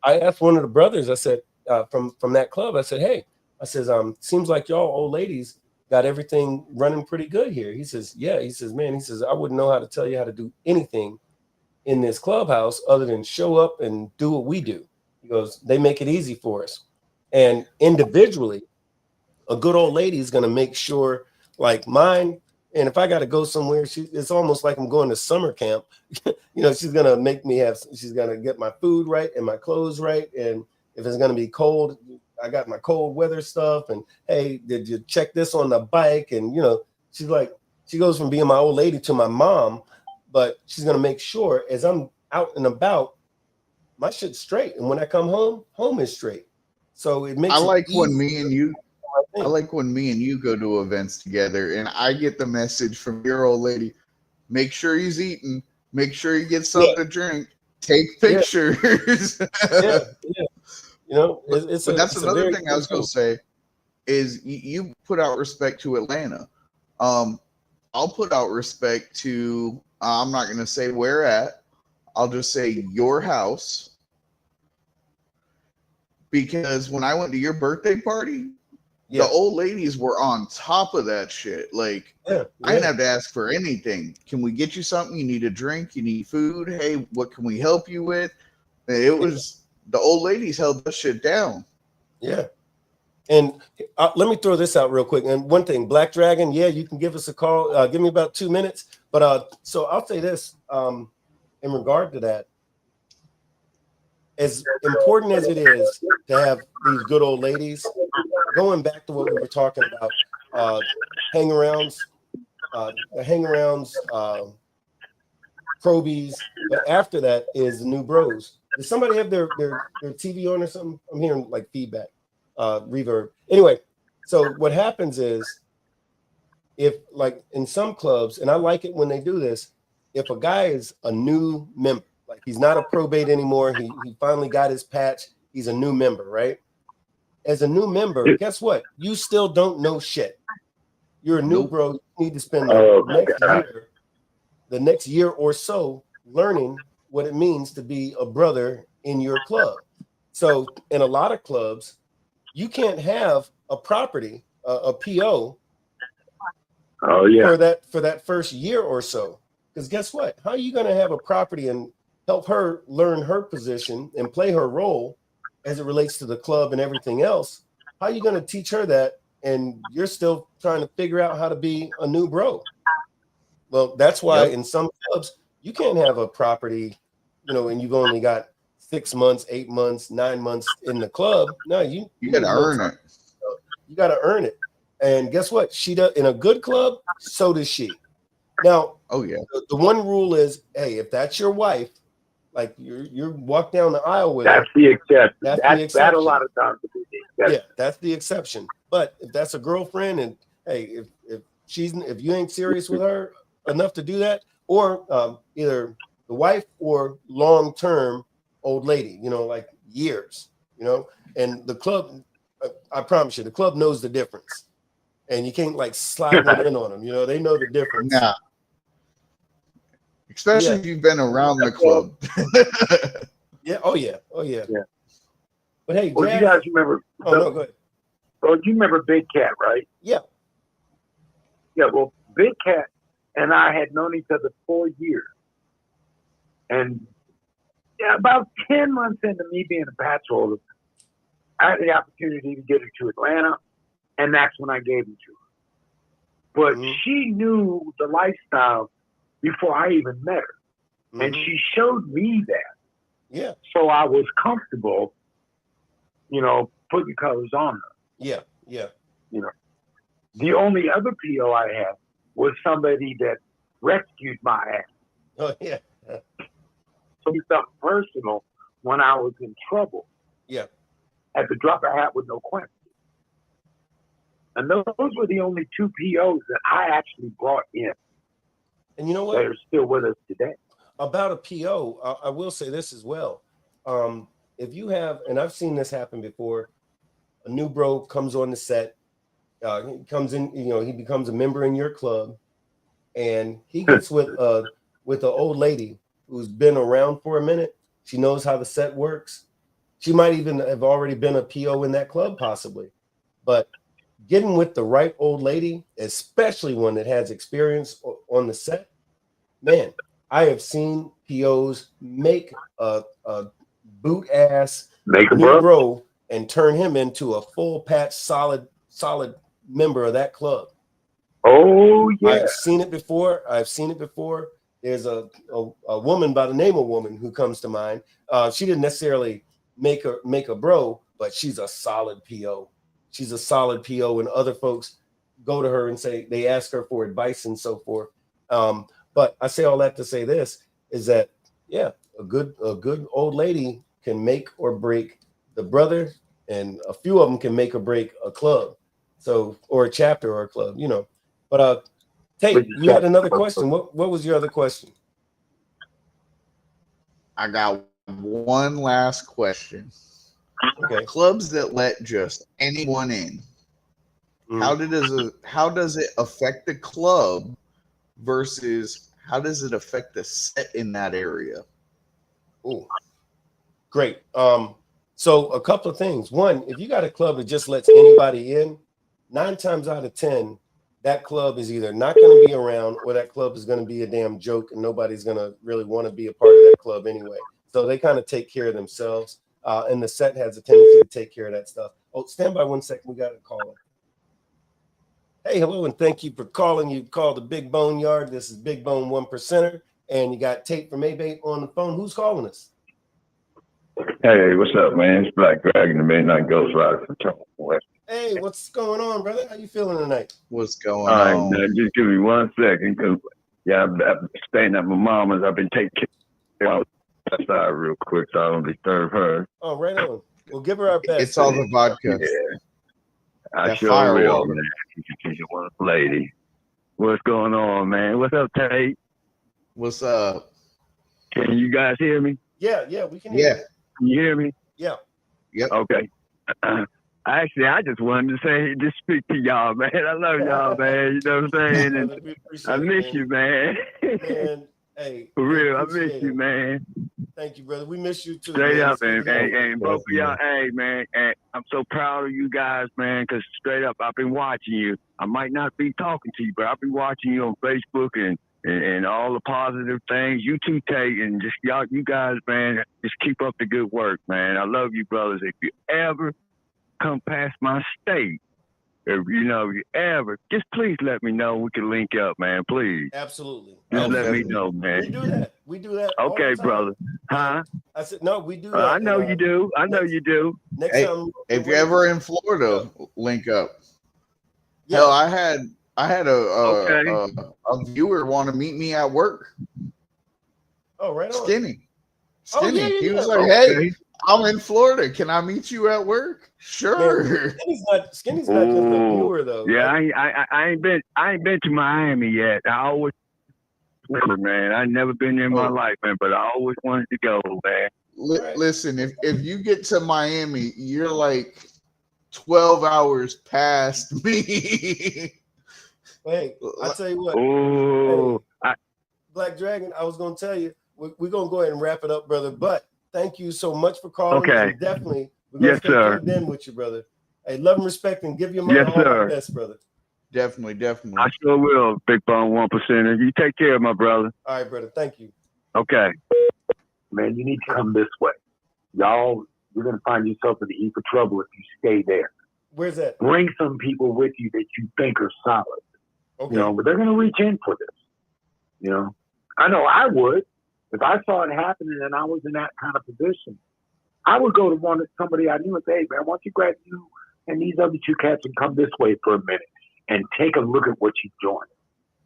asked one of the brothers, I said, from that club, I said, hey, I says, seems like y'all old ladies got everything running pretty good here. He says, yeah. He says, man, I wouldn't know how to tell you how to do anything in this clubhouse other than show up and do what we do. He goes, they make it easy for us. And individually, a good old lady is going to make sure, like mine, and if I got to go somewhere, it's almost like I'm going to summer camp. She's going to make me she's going to get my food right and my clothes right. And if it's going to be cold, I got my cold weather stuff. And hey, did you check this on the bike? And, she's like, she goes from being my old lady to my mom, but she's going to make sure as I'm out and about, my shit's straight. And when I come home is straight. So it makes when me and you go to events together and I get the message from your old lady, make sure he's eating, make sure he gets something to drink, take pictures. Yeah. But that's another thing I was going to say is you put out respect to Atlanta. I'll put out respect to, I'm not going to say where at, I'll just say your house. Because when I went to your birthday party, the old ladies were on top of that shit. Like, I didn't have to ask for anything. Can we get you something? You need a drink? You need food? Hey, what can we help you with? It was, the old ladies held that shit down. Yeah. And let me throw this out real quick. And one thing, Black Dragon, you can give us a call. Give me about 2 minutes. But so I'll say this in regard to that. As important as it is to have these good old ladies, going back to what we were talking about, hang-arounds, probies, but after that is the new bros. Does somebody have their TV on or something? I'm hearing like feedback, reverb. Anyway, so what happens is, if like in some clubs, and I like it when they do this, if a guy is a new member, like he's not a probate anymore, he finally got his patch, he's a new member, right? As a new member, guess what? You still don't know shit. You're a new bro. You need to spend the next year or so learning what it means to be a brother in your club. So in a lot of clubs, you can't have a property, a PO for that first year or so. Because guess what? How are you going to have a property and help her learn her position and play her role as it relates to the club and everything else? How are you going to teach her that? And you're still trying to figure out how to be a new bro. Well, that's why in some clubs you can't have a property, and you've only got 6 months, 8 months, 9 months in the club. No, you gotta earn it. You got to earn it. And guess what? She does in a good club. So does she. Now, the one rule is, hey, if that's your wife, like you walk down the aisle with that's her, the exception. That's the exception. That a lot of times. Yeah, that's the exception. But if that's a girlfriend, and hey, if you ain't serious with her enough to do that, or either the wife or long-term old lady, like years, and the club, I promise you, the club knows the difference, and you can't like slide one in on them. They know the difference. Nah. Especially if you've been around the club. Yeah. Oh yeah. Yeah. But hey, well, you guys remember? No, go ahead. Well, you remember Big Cat, right? Yeah. Yeah. Well, Big Cat and I had known each other 4 years, and about 10 months into me being a bachelor, I had the opportunity to get her to Atlanta, and that's when I gave him to her. But she knew the lifestyle before I even met her, and she showed me that. Yeah. So I was comfortable, putting colors on her. Yeah. The only other PO I had was somebody that rescued my ass. Oh yeah. So he felt personal when I was in trouble. Yeah. At the drop of a hat with no question. And those were the only 2 POs that I actually brought in. And you know what? They're still with us today. About a PO, I will say this as well. If you have, and I've seen this happen before, a new bro comes on the set, he comes in, he becomes a member in your club, and he gets with an old lady who's been around for a minute. She knows how the set works. She might even have already been a PO in that club, possibly. But getting with the right old lady, especially one that has experience on the set, man, I have seen POs make a boot ass new bro and turn him into a full patch, solid member of that club. Oh yeah, I've seen it before. There's a woman by the name of Woman who comes to mind. She didn't necessarily make a bro, but she's a solid PO. She's a solid PO, and other folks go to her and say they ask her for advice and so forth. But I say all that to say this is that a good old lady can make or break the brother, and a few of them can make or break a club, or a chapter or a club, But Tate, you had another question. What was your other question? I got one last question. Okay. Clubs that let just anyone in. How does it affect the club versus how does it affect the set in that area? Oh, great. So a couple of things. One, if you got a club that just lets anybody in, 9 times out of 10, that club is either not going to be around, or that club is going to be a damn joke, and nobody's going to really want to be a part of that club anyway. So they kind of take care of themselves, and the set has a tendency to take care of that stuff. Oh, stand by 1 second. We got a caller. Hey, hello, and thank you for calling. You called the Big BoneYard. This is Big Bone 1%er, and you got Tate from A-Bait on the phone. Who's calling us? Hey, what's up, man? It's Black Dragon, the Midnight Ghost Rider from Temple West. Hey, what's going on, brother? How you feeling tonight? What's going on? All right, just give me 1 second, because I'm staying at my mama's. I've been taking care of that side real quick, so I don't disturb her. Oh, right on. We'll give her our best. It's all the vodka. Yeah, I that sure will, man. She's a wonderful lady. What's going on, man? What's up, Tate? What's up? Can you guys hear me? Yeah, we can hear you. Can you hear me? Yeah. Yep. Okay. Actually, I just wanted to just speak to y'all, man. I love y'all, man. You know what I'm saying? And I miss you, man. Man, hey. For real, I miss you, man. Thank you, brother. We miss you too. Straight up, man. And both of y'all, hey, man. And I'm so proud of you guys, man, because straight up, I've been watching you. I might not be talking to you, but I've been watching you on Facebook and all the positive things. You too, Tate, and just y'all, you guys, man, just keep up the good work, man. I love you, brothers. If you ever come past my state, if you ever, just please let me know. We can link up, man. Please. Absolutely. Just let me Definitely. know, man. We do that. We do that. all Okay, the time. brother. Huh? I said, no, we do that. I know you do. I know you do. Next Hey, time, if you're ever in Florida, link up. yeah. Hell, I had Okay. a viewer want to meet me at work. Oh, right on. Skinny. Oh, yeah, He was yeah. like, Okay. "Hey, I'm in Florida. Can I meet you at work?" Sure. Man, Skinny's not just a viewer though. Yeah, Like, I ain't been to Miami yet. I always man. I never been there in my life, man, but I always wanted to go, man. Listen, if you get to Miami, you're like 12 hours past me. hey, I tell you what. Oh, Hey, Black Dragon, I was gonna tell you, we're gonna go ahead and wrap it up, brother. But thank you so much for calling. Okay. And definitely, we're gonna stay tuned in with you, brother. Hey, love and respect, and give your mother all our best, brother. Definitely. I sure will, Big Bone 1%. You take care, my brother. All right, brother. Thank you. Okay. Man, you need to come this way. Y'all, you're going to find yourself in the heap of trouble if you stay there. Where's that? Bring some people with you that you think are solid. Okay. But they're going to reach in for this. I know I would. If I saw it happening and I was in that kind of position, I would go to somebody I knew and say, hey, man, why don't you grab you and these other two cats and come this way for a minute and take a look at what you're doing.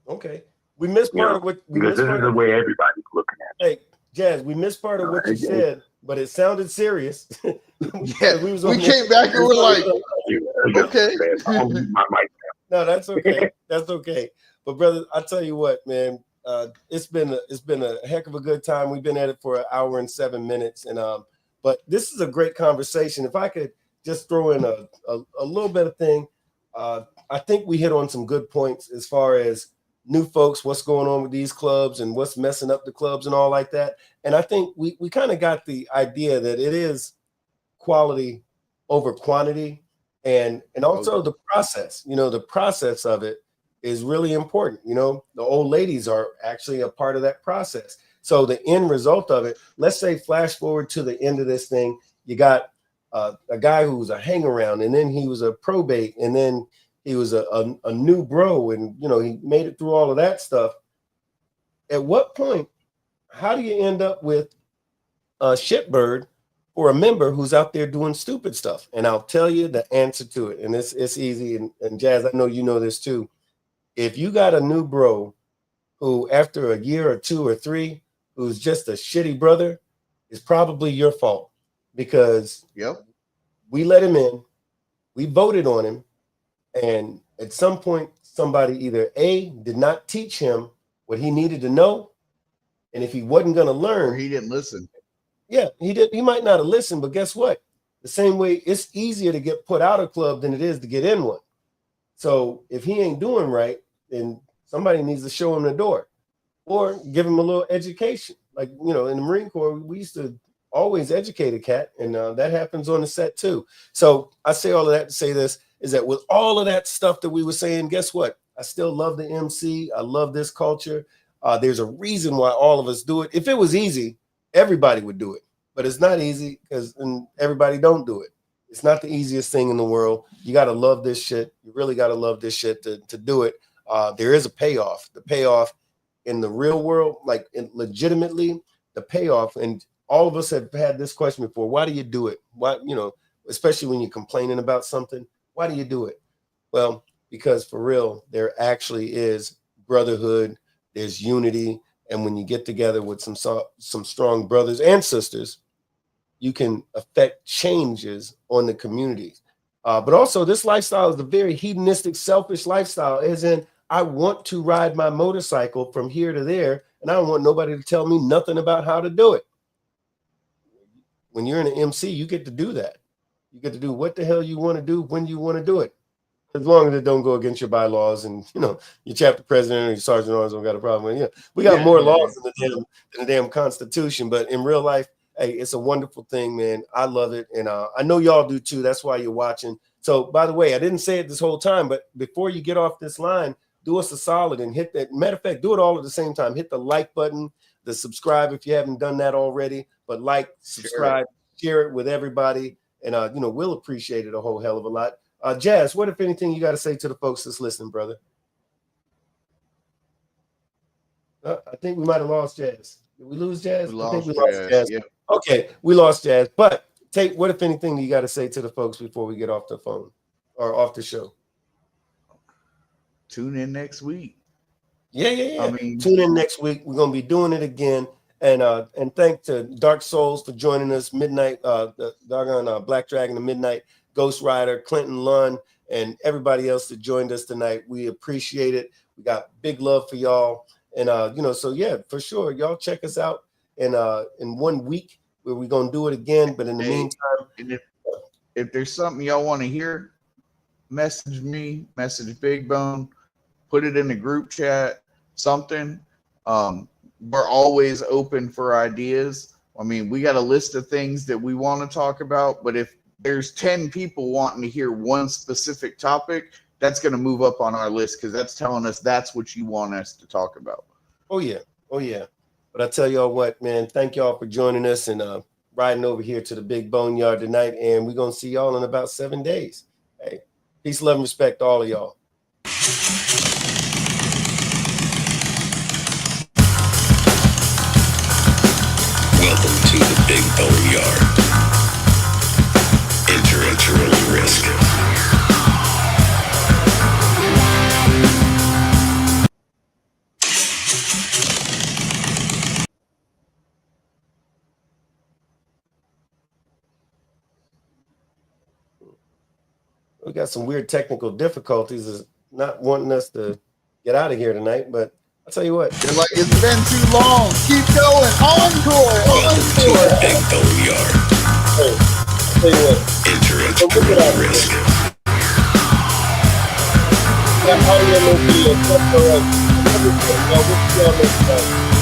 Okay. We missed part of what because this is the way everybody's looking at it. Hey, Jazz, we missed part of what you said, but it sounded serious. Yeah, we came back and we're like, okay. No, that's okay. That's okay. But brother, I tell you what, man, it's been a heck of a good time. We've been at it for 1 hour and 7 minutes, and but this is a great conversation. If I could just throw in a little bit of thing, I think we hit on some good points as far as new folks, what's going on with these clubs and what's messing up the clubs and all like that. And I think we kind of got the idea that it is quality over quantity, and also the process. The process of it is really important. The old ladies are actually a part of that process. So the end result of it, let's say flash forward to the end of this thing, you got a guy who was a hang around, and then he was a probate, and then he was a new bro, and he made it through all of that stuff. At what point, how do you end up with a shitbird or a member who's out there doing stupid stuff? And I'll tell you the answer to it. And it's easy. And Jazz, I know you know this too. If you got a new bro who, after a year or 2 or 3, who's just a shitty brother, it's probably your fault, because we let him in, we voted on him, and at some point somebody either A, did not teach him what he needed to know, and if he wasn't going to learn, or he didn't listen. Yeah, he might not have listened, but guess what? The same way, it's easier to get put out of club than it is to get in one. So if he ain't doing right, then somebody needs to show him the door or give him a little education. Like, in the Marine Corps, we used to always educate a cat, and that happens on the set too. So I say all of that to say this, is that with all of that stuff that we were saying, guess what? I still love the MC. I love this culture. There's a reason why all of us do it. If it was easy, everybody would do it, but it's not easy because everybody don't do it. It's not the easiest thing in the world. You got to love this shit. You really got to love this shit to do it. There is a payoff. The payoff in the real world, like legitimately, the payoff. And all of us have had this question before. Why do you do it? Why, especially when you're complaining about something, why do you do it? Well, because for real, there actually is brotherhood. There's unity. And when you get together with some strong brothers and sisters, you can affect changes on the communities. But also, this lifestyle is a very hedonistic, selfish lifestyle, as in, I want to ride my motorcycle from here to there, and I don't want nobody to tell me nothing about how to do it. When you're in an MC, you get to do that. You get to do what the hell you want to do when you want to do it, as long as it don't go against your bylaws and your chapter president or your sergeant arms don't got a problem with. We got more laws than the damn Constitution, but in real life, hey, it's a wonderful thing, man. I love it, and I know y'all do too. That's why you're watching. So, by the way, I didn't say it this whole time, but before you get off this line, do us a solid and hit that. Matter of fact, do it all at the same time. Hit the like button, the subscribe if you haven't done that already. But like, subscribe, share it with everybody, and we'll appreciate it a whole hell of a lot. Jazz, what if anything you got to say to the folks that's listening, brother? I think we might have lost Jazz. Did we lose Jazz? I think we lost Jazz. Yep. Okay, we lost Jazz. But Tate, what if anything you got to say to the folks before we get off the phone or off the show? Tune in next week. Yeah. I mean, tune in next week. We're gonna be doing it again. And thanks to Dark Souls for joining us. Midnight, the doggone Black Dragon of Midnight, Ghost Rider, Clinton Lunn, and everybody else that joined us tonight. We appreciate it. We got big love for y'all. And so yeah, for sure, y'all check us out in 1 week where we're gonna do it again. But in the meantime, if there's something y'all want to hear, message me, message Big Bone, put it in the group chat, something. We're always open for ideas. I mean, we got a list of things that we want to talk about, but if there's 10 people wanting to hear one specific topic, that's going to move up on our list because that's telling us that's what you want us to talk about. Oh yeah. But I tell y'all what, man, thank y'all for joining us and riding over here to the Big BoneYard tonight. And we're going to see y'all in about 7 days. Hey, peace, love, and respect to all of y'all. Welcome to the Big BoneYard. Enter at your own risk. We got some weird technical difficulties, is not wanting us to get out of here tonight, but I'll tell you what. They're like, it's been too long. Keep going. Encore. Welcome to the Big BoneYard. Hey, I'll tell you what. Enter at your own risk. That audio will be a separate. Y'all next time.